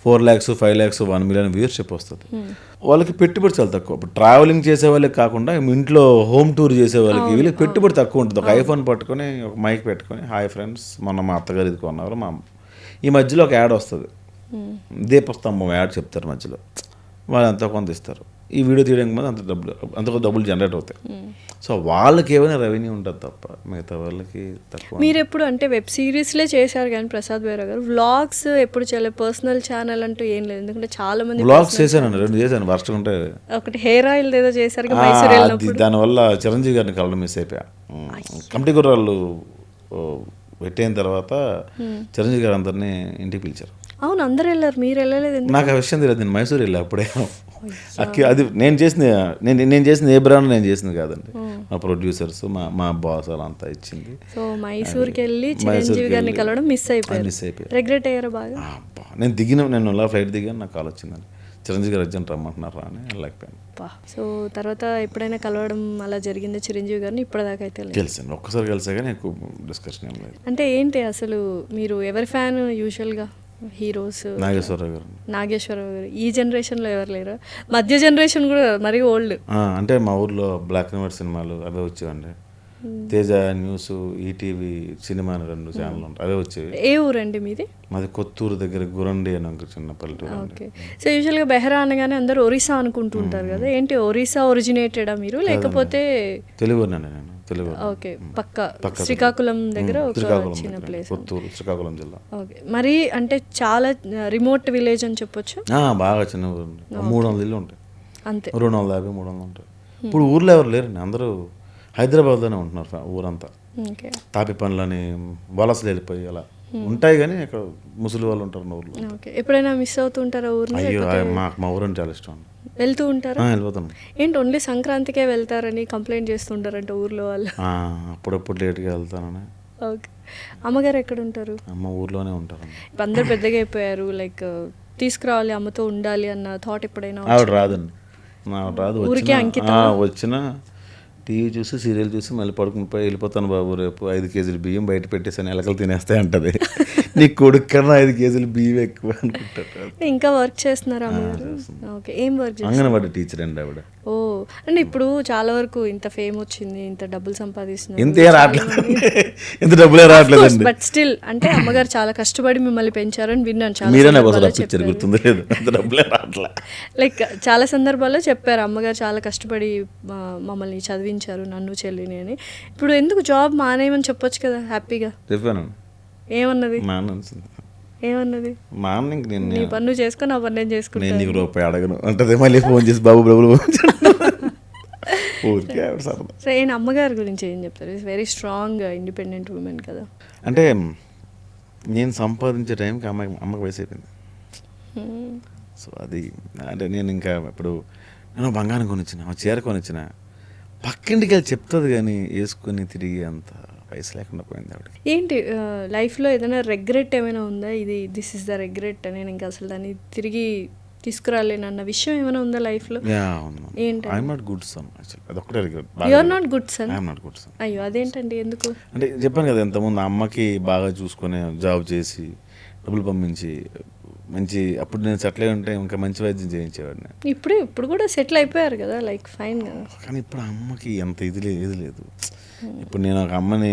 4 lakhs 5 lakhs 1 million వ్యూయర్షిప్ వస్తుంది. వాళ్ళకి పెట్టుబడి చాలా తక్కువ. ఇప్పుడు ట్రావెలింగ్ చేసే వాళ్ళకి కాకుండా ఇంట్లో హోమ్ టూర్ చేసే వాళ్ళకి వీళ్ళకి పెట్టుబడి తక్కువ ఉంటుంది. ఒక ఐఫోన్ పట్టుకొని ఒక మైక్ పెట్టుకొని, హాయ్ ఫ్రెండ్స్ మొన్న మా అత్తగారు ఇది కొన్నారు, ఈ మధ్యలో ఒక యాడ్ వస్తుంది, దీపస్తంభం యాడ్ చెప్తారు మధ్యలో, వాళ్ళు ఎంతో కొంత ఇస్తారు. ఈ వీడియో తీయడానికి ముందు అంత డబ్బులు జనరేట్ అవుతాయి. సో వాళ్ళకి ఏమైనా రెవెన్యూ ఉంటుంది తప్ప మిగతా వాళ్ళకి తక్కువ. మీరు ఎప్పుడు అంటే వెబ్ సిరీస్లే చేశారు కానీ ప్రసాద్ బైరా గారు వ్లాగ్స్ ఎప్పుడు చేయలేదు, పర్సనల్ ఛానల్ అంటూ ఏం లేదు. ఎందుకంటే చాలా మంది వ్లాగ్స్ చేశాను, 2 చేశాను, వర్స్ట్ ఉంటాయి. ఒకటి హెయిర్ ఆయిల్ ఏదో చేశారు దానివల్ల చిరంజీవి గారిని కలవడం మిస్ అయిపోయా. కమిటీ గుర్రాలు పెట్టైన తర్వాత చిరంజీవి గారు అందరినీ ఇంటికి పిలిచారు. అవును, అందరు వెళ్ళారు, మీరు వెళ్ళలేదు. నాకు ఆ విషయం తెలియదు, నేను మైసూర్ వెళ్ళా అప్పుడే. అది నేను చేసింది ఏ బ్రాండ్ నేను చేసింది కాదండి, మా ప్రొడ్యూసర్స్ మా బాస్ అలా అంతా ఇచ్చింది. సో మైసూర్కి వెళ్ళి చిరంజీవి గారిని కలవడం మిస్ అయిపోయారు. రిగ్రెట్ అయ్యారా బాగా? నేను అలా ఫ్లైట్ దిగాను, నాకు కాల్ వచ్చిందండి, చిరంజీవి గారు అర్జెంట్ రమ్మంటున్నారా అని వెళ్ళకపోయాను. సో తర్వాత ఎప్పుడైనా కలవడం అలా జరిగింది చిరంజీవి గారిని? ఇప్పటిదాకా అయితే కలిసాను, ఒక్కసారి కలిసా కానీ ఎక్కువ డిస్కషన్ ఏం లేదు. అంటే ఏంటి అసలు మీరు ఎవరి ఫ్యాన్ యూజువల్గా? హీరోస్ నాగేశ్వరరావు గారు ఈ జనరేషన్లో ఎవరు లేరు, మధ్య జనరేషన్ కూడా మరీ ఓల్డ్. అంటే మా ఊర్లో బ్లాక్ అండ్ వైట్ సినిమాలు అవే వచ్చేవండి. తేజ న్యూస్, ఈటీవీ సినిమా అని 2 ఛానల్ ఉంటాయి, అవే వచ్చేవి. ఏ ఊరండి మీది? మాది కొత్తూరు దగ్గర గురండి అని ఒక చిన్న పల్లెటూరు. ఓకే. సో యూజువల్గా బెహరా అనగానే అందరూ ఒరిస్సా అనుకుంటుంటారు కదా, ఏంటి ఒరిస్సా ఒరిజినేటెడా మీరు లేకపోతే? తెలుగునండి నేను, తెలుగు. ఓకే, పక్క శ్రీకాకుళం దగ్గర ఒక చిన్న ప్లేస్, కొత్తూరు, శ్రీకాకుళం జిల్లా. ఓకే. మరి అంటే చాలా రిమోట్ విలేజ్ అని చెప్పొచ్చు. బాగా చిన్న ఊరు, 300 ఇల్లు ఉంటాయి అంతే, 250 300 ఉంటాయి. ఇప్పుడు ఊర్లో ఎవరు లేరండి, అందరూ హైదరాబాద్లోనే ఉంటున్నారు ఊరంతా. తాపి పనులని వలసలు వెళ్ళిపోయి అలా ఉంటాయి, కానీ అక్కడ ముసలి వాళ్ళు ఉంటారు మా ఊర్లో. ఎప్పుడైనా మిస్ అవుతుంటారా ఊరిని? అయ్యో, మా ఊరంటే చాలా ఇష్టం. వెళ్తూ ఉంటారా? వెళ్ళిపోతాను. ఏంటి ఓన్లీ సంక్రాంతికే వెళ్తారని కంప్లైంట్ చేస్తుంటారంట ఊర్లో వాళ్ళు. అప్పుడప్పుడు లేట్గా వెళ్తానని. ఓకే. అమ్మగారు ఎక్కడ ఉంటారు? అమ్మ ఊర్లోనే ఉంటారు. అందరు పెద్దగా అయిపోయారు, లైక్ తీసుకురావాలి అమ్మతో ఉండాలి అన్న థాట్ ఎప్పుడైనా? ఆవిడ రాదండి, రాదు. ఊరికే అంకితం. వచ్చిన టీవీ చూసి సీరియల్ చూసి మళ్ళీ పడుకుని పోయి వెళ్ళిపోతాను బాబు, రేపు 5 కేజీలు బియ్యం బయట పెట్టేసాను, ఎలకలు తినేస్తాయి అంటది. నీ కొడుకు కన్నా 5 కేజీలు బియ్యం ఎక్కువ అనుకుంటారు. ఇంకా వర్క్ చేస్తున్నారా అమ్మగారు? ఓకే. ఏం వర్క్ చేస్తారు? అంగన్వాడీ టీచర్ అండి ఆవిడ. ఓ, అంటే ఇప్పుడు చాలా వరకు ఇంత ఫేమ్ వచ్చింది, ఇంత డబ్బులు సంపాదిస్తున్నారు, ఇంత డబ్బులే రావట్లేదు. బట్ స్టిల్ అంటే అమ్మగారు చాలా కష్టపడి మిమ్మల్ని పెంచారని విన్నాను. లైక్ చాలా సందర్భాల్లో చెప్పారు అమ్మగారు చాలా కష్టపడి మమ్మల్ని చదివించారు, నన్ను చెల్లిని అని. ఇప్పుడు ఎందుకు జాబ్ మానేయమని చెప్పొచ్చు కదా హ్యాపీగా? చెప్పాను. ఏమన్నది? ఏమన్నది? నీ పన్ను చేసుకుని నా పని నేను చేసుకుంటాను, నేను రూపాయి అడగను అంటే మళ్ళీ ఫోన్ చేసి బాబు డబ్బులు ఊరికే ఆవిడ సరదా. సో ఈయన అమ్మగారి గురించి ఏం చెప్తారు? It's very strong independent women కదా. అంటే నేను సంపాదించే టైంకి అమ్మకి వయసు అయిపోయింది. సో అది అంటే నేను ఇంకా ఇప్పుడు నేను బంగారం కొనిచ్చిన చీర కొనిచ్చిన పక్కింటికి వెళ్ళి చెప్తుంది కానీ వేసుకొని తిరిగి అంత వయసు లేకుండా పోయింది ఆవిడ. ఏంటి లైఫ్లో ఏదైనా రెగ్రెట్ ఏమైనా ఉందా? దిస్ ఇస్ ద రెగ్రెట్, నేను ఇంకా అసలు దాన్ని తిరిగి తీసుకురాలేను అన్న విషయం ఏమైనా ఉందా లైఫ్లో? ఏంటి? I'm not good son actually, అదొక్కటే regret. You are not good son? I'm not good son. అయ్యో, అదేంటండి, ఎందుకు? అంటే చెప్పాను కదా ఇంతకుముందు అమ్మకి బాగా చూసుకొని జాబ్ చేసి డబ్బులు పంపించి మంచి అప్పుడు నేను సెటిల్ అయి ఉంటే ఇంకా మంచి వైద్యం చేయించేవాడిని. ఇప్పుడు కూడా సెటిల్ అయిపోయారు కదా, లైక్ ఫైన్ కదా. కానీ ఇప్పుడు అమ్మకి ఎంత ఇది లేదు. ఇప్పుడు నేను ఒక అమ్మని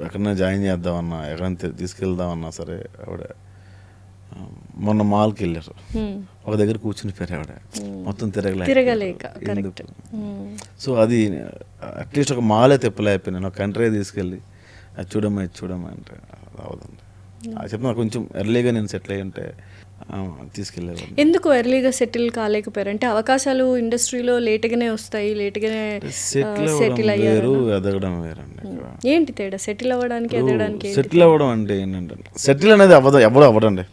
ఎక్కడైనా జాయిన్ చేద్దామన్నా, ఎక్కడైనా తీసుకెళ్దామన్నా సరే ఆవిడ మొన్న మాల్కి వెళ్ళారు, ఒక దగ్గర కూర్చుని పోయారు ఆవిడ, మొత్తం తిరగలేక. సో అది అట్లీస్ట్ ఒక మాలే తెప్పలేకపోయినా నేను ఒక కంట్రీ తీసుకెళ్ళి అది చూడమ్మా అంటే అవదండి. చెప్తున్నా కొంచెం ఎర్లీగా నేను సెటిల్ అయ్యి ఉంటే తీసుకెళ్ళేవాడిని. ఎందుకు ఎర్లీగా సెటిల్ కాలేకపోయారు? అంటే అవకాశాలు ఇండస్ట్రీలో లేట్గానే వస్తాయి, లేట్గానే సెటిల్ అయ్యారు, ఎదగడం వేరండి. ఏంటి తేడా సెటిల్ అవ్వడానికి ఎదగడానికి? సెటిల్ అవ్వడం అంటే ఏంటంటే సెటిల్ అనేది ఎవరు అవ్వడండి.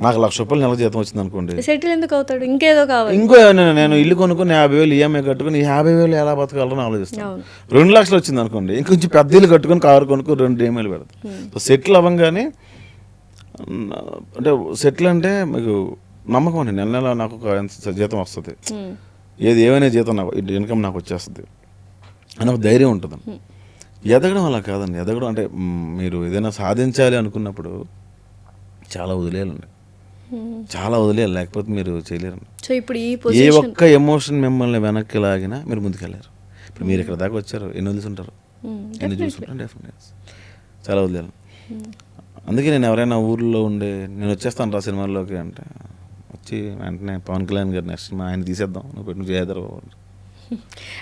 నాకు 1,00,000 రూపాయలు నెలకు జీతం వచ్చింది అనుకోండి, సెటిల్ ఎందుకు అవుతాడు? ఇంకేదో కావాలి. ఇంకో నేను ఇల్లు కొనుక్కొని 50,000 ఈఎంఐ కట్టుకుని 50,000 ఎలా బతకాలని ఆలోచిస్తాను. 2 లక్షలు వచ్చింది అనుకోండి, ఇంకొంచెం పెద్ద ఇల్లు కట్టుకుని కారు కొనుక్కొని 2 ఈఎంఐలు పెడతాను. సో సెటిల్ అవ్వగానే అంటే సెటిల్ అంటే మీకు నమ్మకం అండి, నెల నాకు ఒక జీతం వస్తుంది, ఏమైనా జీతం నాకు ఇన్కమ్ నాకు వచ్చేస్తుంది అని ఒక ధైర్యం ఉంటుంది. ఎదగడం అలా కాదండి. ఎదగడం అంటే మీరు ఏదైనా సాధించాలి అనుకున్నప్పుడు చాలా వదిలేయాలండి, లేకపోతే మీరు చేయలేరండి. సో ఇప్పుడు ఏ ఒక్క ఎమోషన్ మిమ్మల్ని వెనక్కి లాగినా మీరు ముందుకెళ్ళారు. ఇప్పుడు మీరు ఇక్కడ దాకా వచ్చారు, ఎన్ని వదిలిసుంటారు, ఎన్ని చూసుకుంటారు, డెఫినెట్గా చాలా వదిలేయాలి. అందుకే నేను ఎవరైనా ఊర్లో ఉండే నేను వచ్చేస్తాను రా సినిమాల్లోకి అంటే వచ్చి వెంటనే పవన్ కళ్యాణ్ గారు నెక్స్ట్ ఆయన తీసేద్దాం, నువ్వు పెట్టి చేయదరు.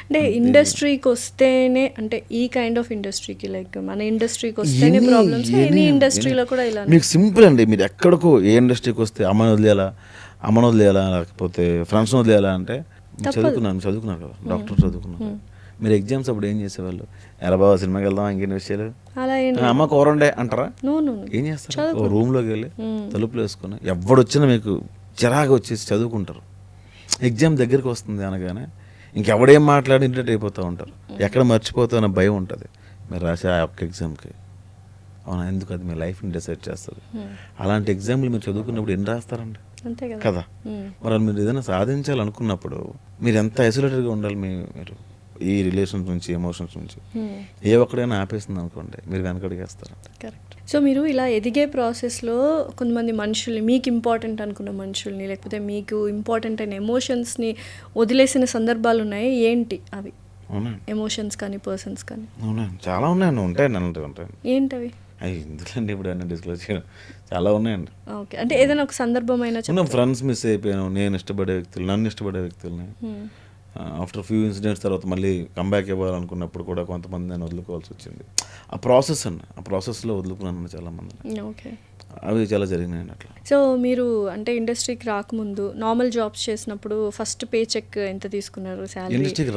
అంటే ఇండస్ట్రీకి వస్తేనే, అంటే ఈ కైండ్ ఆఫ్ ఇండస్ట్రీకి, లైక్ మన ఇండస్ట్రీకి వస్తేనే ప్రాబ్లమ్స్, ఎనీ ఇండస్ట్రీలో కూడా ఇలా. మీకు సింపుల్ అండి, మీరు ఎక్కడికో ఏ ఇండస్ట్రీకి వస్తే అమ్మని వదిలేయాలా లేకపోతే ఫ్రెండ్స్ని వదిలేయాలా అంటే చదువుకున్నారు కదా, డాక్టర్ చదువుకున్నారు. మీరు ఎగ్జామ్స్ అప్పుడు ఏం చేసేవాళ్ళు? ఎరా బాబా సినిమాకి వెళ్దాం, ఇంకేం విషయాలు, అమ్మ కూరండే అంటారా? ఏం చేస్తారు? రూమ్లోకి వెళ్ళి తలుపులు వేసుకొని ఎవడొచ్చినా మీకు చిరాగా వచ్చేసి చదువుకుంటారు. ఎగ్జామ్ దగ్గరికి వస్తుంది అనగానే ఇంకెవడేం మాట్లాడి ఇంటర్ట్ అయిపోతూ ఉంటారు, ఎక్కడ మర్చిపోతా అనే భయం ఉంటుంది మీరు రాసే ఆ ఒక్క ఎగ్జామ్కి. అవునా, ఎందుకు అది మీ లైఫ్ని డిసైడ్ చేస్తుంది. అలాంటి ఎగ్జామ్లు మీరు చదువుకున్నప్పుడు ఎన్ని రాస్తారండి కదా. మరి మీరు ఏదైనా సాధించాలనుకున్నప్పుడు మీరు ఎంత ఐసోలేటెడ్గా ఉండాలి. మీరు ఈ రిలేషన్స్ నుంచి, ఎమోషన్స్ నుంచి ఏ ఒక్కడైనా ఆపేస్తుంది అనుకోండి, మీరు వెనకడిగేస్తారు. కరెక్ట్. సో మీరు ఇలా ఎదిగే ప్రాసెస్లో కొంతమంది మనుషుల్ని, మీకు ఇంపార్టెంట్ అనుకున్న మనుషుల్ని, లేకపోతే మీకు ఇంపార్టెంట్ అయిన ఎమోషన్స్ని వదిలేసిన సందర్భాలు ఉన్నాయి. ఏంటి అవి ఎమోషన్స్ కానీ పర్సన్స్ కానీ? అవునండి, చాలా ఉన్నాయండి. ఉంటాయి. ఏంటవి? ఎందుకండి ఇప్పుడు అన్నీ డిస్క్లోజ్ చేయడం, చాలా ఉన్నాయండి. ఓకే, అంటే ఏదైనా ఒక సందర్భం అయినా ఫ్రెండ్స్ మిస్ అయిపోయాను, నేను ఇష్టపడే వ్యక్తులు, నన్ను ఇష్టపడే వ్యక్తుల్ని ఆఫ్టర్ ఫ్యూ ఇన్సిడెంట్స్ తర్వాత మళ్ళీ కంబ్యాక్ ఇవ్వాలనుకున్నప్పుడు కూడా కొంతమంది నేను వదులుకోవాల్సి వచ్చింది. ఆ ప్రాసెస్ అండి, ఆ ప్రాసెస్లో వదులుకున్నాను చాలామంది. ఓకే, అవి చాలా జరిగినాయండి అట్లా. సో మీరు అంటే ఇండస్ట్రీకి రాకముందు నార్మల్ జాబ్స్ చేసినప్పుడు ఫస్ట్ పే చెక్ ఎంత తీసుకున్నారు? శాలరీ ఇండస్ట్రీకి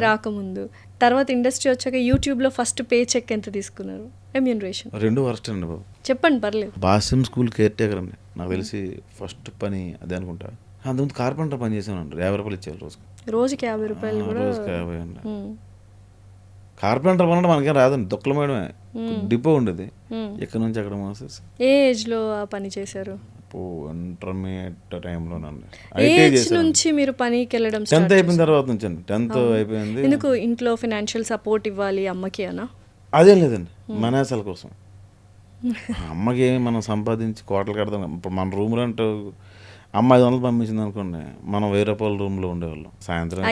రాకముందు, తర్వాత ఇండస్ట్రీ వచ్చాక యూట్యూబ్లో ఫస్ట్ పే చెక్ ఎంత తీసుకున్నారు? రెమ్యూనరేషన్? 2 వరస్ట్ అండి బాబు. చెప్పండి, పర్లేదు. బాసిం స్కూల్ కేర్ టేకర్ అండి, నాకు తెలిసి ఫస్ట్ పని అదే అనుకుంటా. అంతకుముందు కార్పెంటర్ పని చేసాను అండి, 50 రూపాయలు ఇచ్చేవాళ్ళు రోజుకి 50 రూపాయలు కూడా. రోజుకి 50 అండి. కార్పెంటర్ పని మనకేం రాదండి, తొక్కల మేడమే, డిపో ఉండేది, ఎక్కడి నుంచి అక్కడ మోసేసి. ఏ ఏజ్లో ఆ పని చేశారు? ఇంటర్మీడియట్ టైంలోనండి. ఏజ్ నుంచి మీరు పనికి వెళ్ళడం? 10th అయిపోయిన తర్వాత నుంచి అండి. 10th అయిపోయింది. ఎందుకు? ఇంట్లో ఫైనాన్షియల్ సపోర్ట్ ఇవ్వాలి అమ్మకి అనా? అదేం లేదండి, మనేసాల కోసం. అమ్మకి మనం సంపాదించి కోటలు కడతాం. ఇప్పుడు మన రూమ్ రెంట్ అమ్మ 500 పంపించింది అనుకోండి, మనం 1000 రూపాయల రూమ్లో ఉండేవాళ్ళం. సాయంత్రం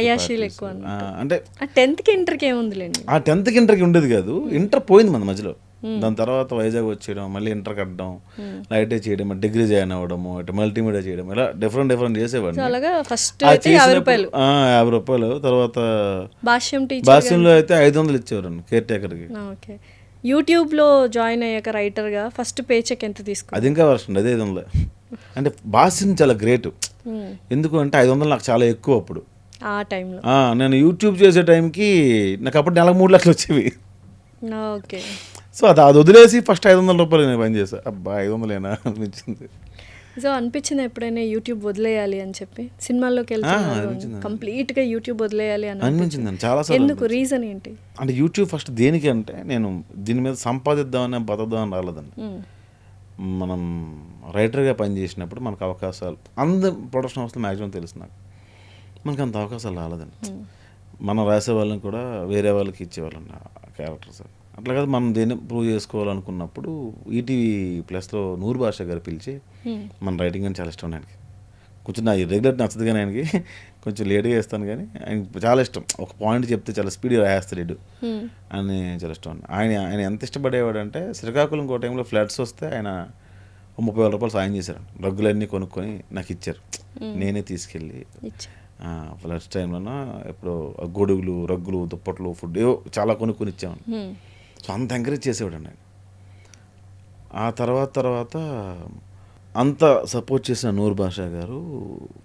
అంటే 10th ఇంటర్కి ఏముందిలేండి. ఆ 10th ఇంటర్కి ఉండేది కాదు, ఇంటర్ పోయింది మన మధ్యలో. దాని తర్వాత వైజాగ్ వచ్చేయడం, మళ్ళీ ఇంటర్ కట్టడం, ఐటీ చేయడం, డిగ్రీ జాయిన్ అవ్వడము, మల్టీమీడియా చేయడం, ఇలా డిఫరెంట్ చేసేవాడిని. 50 రూపాయలు. తర్వాత భాష్యంలో అయితే 500 ఇచ్చేవారండి కేర్ టేకర్కి. యూట్యూబ్లో జాయిన్ అయ్యాక రైటర్గా ఫస్ట్ పే చెక్ ఎంత తీసుకున్నారు? అది ఇంకా వర్షం, అదే 500. అంటే భాష్యం చాలా గ్రేట్. ఎందుకు అంటే 500 నాకు చాలా ఎక్కువ అప్పుడు. ఆ టైంలో. నేను యూట్యూబ్ చేసే టైంకి నాకు అప్పుడు నెలకు 3 లక్షలు వచ్చేవి. ఓకే. సో అది వదిలేసి ఫస్ట్ 500 రూపాయలు నేను పని చేశాను. అబ్బా 500 అనిపించింది. సో అనిపించింది ఎప్పుడైనా యూట్యూబ్ వదిలేయాలి అని చెప్పి? సినిమాల్లోకి వెళ్తున్నారు కంప్లీట్గా యూట్యూబ్ వదిలేయాలి అని అనిపించింది చాలా. ఎందుకు, రీజన్ ఏంటి? అంటే యూట్యూబ్ ఫస్ట్ దేనికి అంటే నేను దీని మీద సంపాదిద్దామని బతకదామని రాలేదండి. మనం రైటర్గా పనిచేసినప్పుడు మనకు అవకాశాలు అందరు ప్రొడక్షన్ హౌస్లో మ్యాక్సిమం తెలుసు నాకు, మనకు అంత అవకాశాలు రాలేదండి. మనం రాసే వాళ్ళని కూడా వేరే వాళ్ళకి ఇచ్చేవాళ్ళం క్యారెక్టర్స్. అట్లా కాదు, మనం దేన్ని ప్రూవ్ చేసుకోవాలనుకున్నప్పుడు ఈటీవీ ప్లస్లో నూరు భాష గారు పిలిచి మన రైటింగ్ అని చాలా ఇష్టం ఆయనకి. కొంచెం నా రెగ్యులర్ నచ్చదు కానీ ఆయనకి కొంచెం లేట్గా వేస్తాను కానీ ఆయనకి చాలా ఇష్టం. ఒక పాయింట్ చెప్తే చాలా స్పీడ్గా రాయేస్తాడు అని చాలా ఇష్టం. ఆయన ఎంత ఇష్టపడేవాడు అంటే శ్రీకాకుళం ఇంకో టైంలో ఫ్లడ్స్ వస్తే ఆయన 30,000 రూపాయలు సాయం చేశారు. రగ్గులన్నీ కొనుక్కొని నాకు ఇచ్చారు. నేనే తీసుకెళ్ళి ఫ్లడ్స్ టైంలో ఎప్పుడో గొడుగులు, రగ్గులు, దుప్పట్లు, ఫుడ్ ఏవో చాలా కొనుక్కొని ఇచ్చాను. సో అంత ఎంకరేజ్ చేసేవాడు అండి ఆయన. ఆ తర్వాత అంత సపోర్ట్ చేసిన నూరు భాష గారు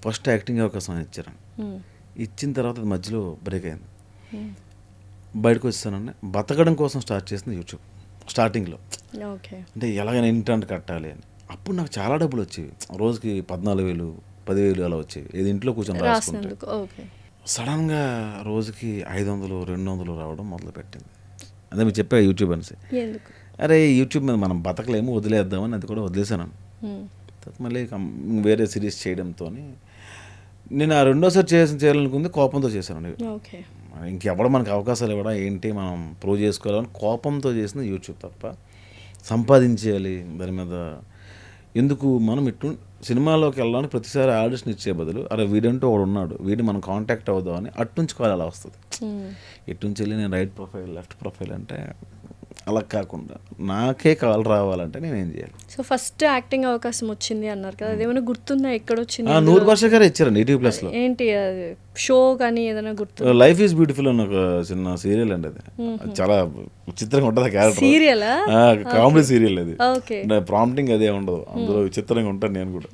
ఫస్ట్ యాక్టింగ్ అవకాశం ఇచ్చారు. ఇచ్చిన తర్వాత అది మధ్యలో బ్రేక్ అయింది. బయటకు వచ్చేసానండి. బతకడం కోసం స్టార్ట్ చేసింది యూట్యూబ్ స్టార్టింగ్లో. అంటే ఎలాగైనా ఇంటర్నెట్ కట్టాలి అని. అప్పుడు నాకు చాలా డబ్బులు వచ్చేవి. రోజుకి 14,000, 10,000 అలా వచ్చేవి. ఏది ఇంట్లో కూర్చొని రాసుకుంటే. సడన్గా రోజుకి 500, 200 రావడం మొదలుపెట్టింది. అదే మీరు చెప్పా యూట్యూబ్ అనేసి. అరే యూట్యూబ్ మీద మనం బతకలేము, వదిలేద్దామని అది కూడా వదిలేసాను. మళ్ళీ వేరే సిరీస్ చేయడంతో నేను ఆ రెండోసారి చేయాలనుకుంది కోపంతో చేశాను. ఇంకెవడో మనకు అవకాశాలు ఇవ్వడం ఏంటి, మనం ప్రూవ్ చేసుకోవాలని కోపంతో చేసిన యూట్యూబ్ తప్ప సంపాదించేయాలి దాని మీద ఎందుకు. మనం సినిమాలోకి వెళ్ళడానికి ప్రతిసారి ఆడిషన్ ఇచ్చే బదులు అరే వీడంటూ ఒకడు ఉన్నాడు, వీడు మనం కాంటాక్ట్ అవుదామని అట్నుంచి కాల్ అలా వస్తుంది. ఎట్నుంచి వెళ్ళి నేను రైట్ ప్రొఫైల్ లెఫ్ట్ ప్రొఫైల్ అంటే అలా కాకుండా నాకే కాల్ రావాలంటే నేను ఏం చేయాలి. సో ఫస్ట్ యాక్టింగ్ అవకాశం వచ్చింది అన్నారు కదా, అదేమైనా గుర్తుందా? ఎక్కడొచ్చింది? నూరు భాష గారు ఇచ్చారండి ఈటీవీ ప్లస్లో. ఏంటి షో కానీ ఏదైనా గుర్తు? లైఫ్ ఈజ్ బ్యూటిఫుల్ అని ఒక చిన్న సీరియల్ అండి. అది చాలా విచిత్రంగా ఉంటుంది క్యారెక్టర్. సీరియలా? కామెడీ సీరియల్ అది. ఓకే. ప్రాంప్టింగ్ అదే ఉండదు అందులో, విచిత్రంగా ఉంటాను నేను కూడా.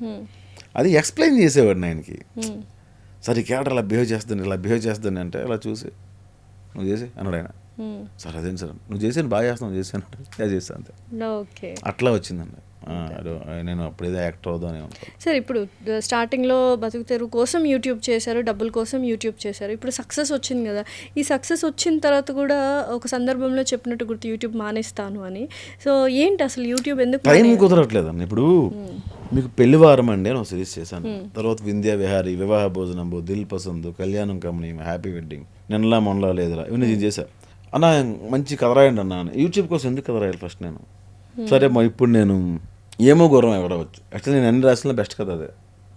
అది ఎక్స్ప్లెయిన్ చేసేవాడిని ఆయనకి. సరే ఈ క్యారెక్టర్ ఇలా బిహేవ్ చేస్తుంది అంటే ఇలా చూసి నువ్వు చేసి అన్నాడు ఆయన. సార్ అదేంటి సార్ నువ్వు చేసాను బాగా చేస్తాను, చేశాను చేస్తాను అంతే. అట్లా వచ్చిందండి. నేను అప్పుడేదో యాక్టర్ అవుదామని ఉంటాను. సార్ ఇప్పుడు స్టార్టింగ్లో బతుకు తెరువు కోసం యూట్యూబ్ చేశారు, డబ్బుల కోసం యూట్యూబ్ చేశారు. ఇప్పుడు సక్సెస్ వచ్చింది కదా, ఈ సక్సెస్ వచ్చిన తర్వాత కూడా ఒక సందర్భంలో చెప్పినట్టు గుర్తు యూట్యూబ్ మానేస్తాను అని. సో ఏంటి అసలు యూట్యూబ్ ఎందుకు టైం కుదరట్లేదండి? ఇప్పుడు మీకు పెళ్లివారం అండి అని ఒక సిరీస్ చేశాను. తర్వాత వింధ్యా విహారీ, వివాహ భోజనం, దిల్ పసంద్, కళ్యాణం కమనీ, హ్యాపీ వెడ్డింగ్, నిన్నలా మొన్నలా లేదురా, ఇవన్నీ నేను చేశాను. అన్న మంచి కథ రాయండి అన్న. యూట్యూబ్ కోసం ఎందుకు కథ రాయాలి ఫస్ట్ నేను? సరే ఇప్పుడు నేను ఏమో గౌరవం ఎవరవచ్చు. యాక్చువల్లీ నేను అన్ని రాసిన బెస్ట్ కథ అదే.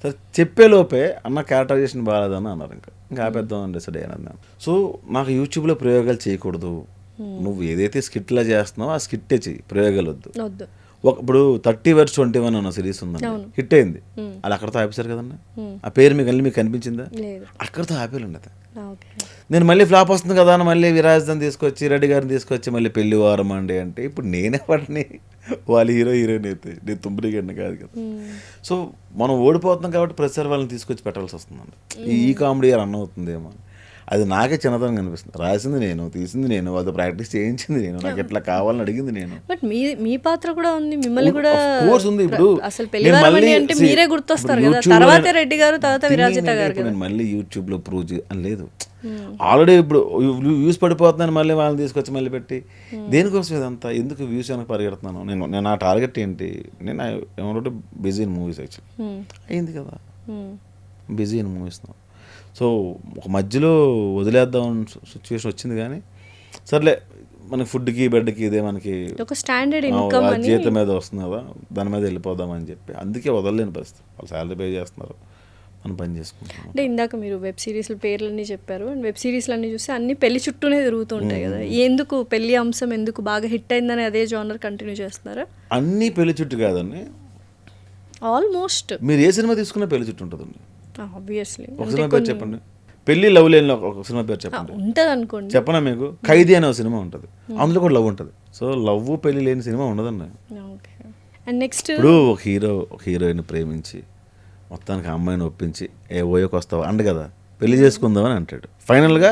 సరే చెప్పేలోపే అన్న క్యారెక్టరైజేషన్ బాగాలేదని అన్నారు. ఇంకా ఆపేద్దాం అని డిసైడ్ అయ్యాను నేను. సో నాకు యూట్యూబ్లో ప్రయోగాలు చేయకూడదు. నువ్వు ఏదైతే స్కిట్లా చేస్తున్నావో ఆ స్కిట్టే చెయ్యి, ప్రయోగాలు వద్దు. ఇప్పుడు 30 vs 21 అన్న సిరీస్ ఉందండి, హిట్ అయింది. అది అక్కడతో ఆపేశారు కదన్నా. ఆ పేరు మీకు కనిపించిందా? అక్కడతో ఆపేయాలండి అది. నేను మళ్ళీ ఫ్లాప్ వస్తుంది కదా అని మళ్ళీ విరాజ్ని తీసుకొచ్చి, రెడ్డి గారిని తీసుకొచ్చి మళ్ళీ పెళ్లి వారం అండి అంటే ఇప్పుడు నేనే వాడిని, వాళ్ళు హీరోయిన్ అయితే నేను తుంబరి గడిని కాదు కదా. సో మనం ఓడిపోతున్నాం కాబట్టి ప్రతిసారి వాళ్ళని తీసుకొచ్చి పెట్టాల్సి వస్తుందండి. ఈ కామెడీ రన్ అవుతుందేమో అది నాకే చిన్నతనం కనిపిస్తుంది. రాసింది నేను, తీసింది నేను, వాళ్ళతో ప్రాక్టీస్ చేయించింది నేను, నాకు ఎట్లా కావాలని అడిగింది నేను. బట్ మీ పాత్ర కూడా ఉంది, మిమ్మల్ని కూడా కోర్స్ ఉంది. ఇప్పుడు అసలు పెళ్లివారమని అంటే మీరే గుర్తొస్తారు కదా, తర్వాత రెడ్డి గారు, తర్వాత విరాజిత గారు. నేను మళ్ళీ యూట్యూబ్లో ప్రూవ్ అని లేదు. ఆల్రెడీ ఇప్పుడు వ్యూస్ పడిపోతున్నాను, మళ్ళీ వాళ్ళని తీసుకొచ్చి మళ్ళీ పెట్టి దేనికోసం ఇదంతా ఎందుకు? వ్యూస్ వెనక పరిగెడుతున్నాను నేను. నా టార్గెట్ ఏంటి? నేను ఏమంటే బిజీ ఇన్ మూవీస్ యాక్చువల్లీ అయింది కదా, బిజీ ఇన్ మూవీస్. సో ఒక మధ్యలో వదిలేద్దాం సిచ్యువేషన్ వచ్చింది కానీ సర్లే మనకి ఫుడ్కి బెడ్కి ఇదే మనకి ఒక స్టాండర్డ్ ఇన్కమ్ జీతం మీద వస్తుంది కదా, దాని మీద వెళ్ళిపోదామని చెప్పి అందుకే వదలలేని పరిస్థితి. వాళ్ళు శాలరీ పే చేస్తున్నారు, మనం పని చేసుకుంటాం. అంటే ఇందాక మీరు వెబ్ సిరీస్ల పేర్లన్నీ చెప్పారు. అండ్ వెబ్ సిరీస్లన్నీ చూస్తే అన్ని పెళ్లి చుట్టూనే తిరుగుతూ ఉంటాయి కదా, ఎందుకు పెళ్లి అంశం ఎందుకు బాగా హిట్ అయిందని అదే జోనర్ కంటిన్యూ చేస్తున్నారా? అన్నీ పెళ్లి చుట్టూ కాదండి, ఆల్మోస్ట్ మీరు ఏ సినిమా తీసుకున్నా పెళ్లి చుట్టూ ఉంటుందండి. ఆబ్వియస్లీ. ఒక సినిమా పేరు చెప్పండి, పెళ్లి లవ్ లేని ఒక సినిమా పేరు చెప్పండి. ఉంటుంది అనుకోండి. చెప్పనా మీకు? ఖైదీ అనే ఒక సినిమా ఉంటుంది, అందులో కూడా లవ్ ఉంటుంది. సో లవ్ పెళ్లి లేని సినిమా ఉండదండి. అండ్ నెక్స్ట్ ఇప్పుడు ఒక హీరోయిన్ ప్రేమించి మొత్తానికి ఆ అమ్మాయిని ఒప్పించి ఓయోకి వస్తావా అండి కదా, పెళ్లి చేసుకుందామని అంటాడు. ఫైనల్గా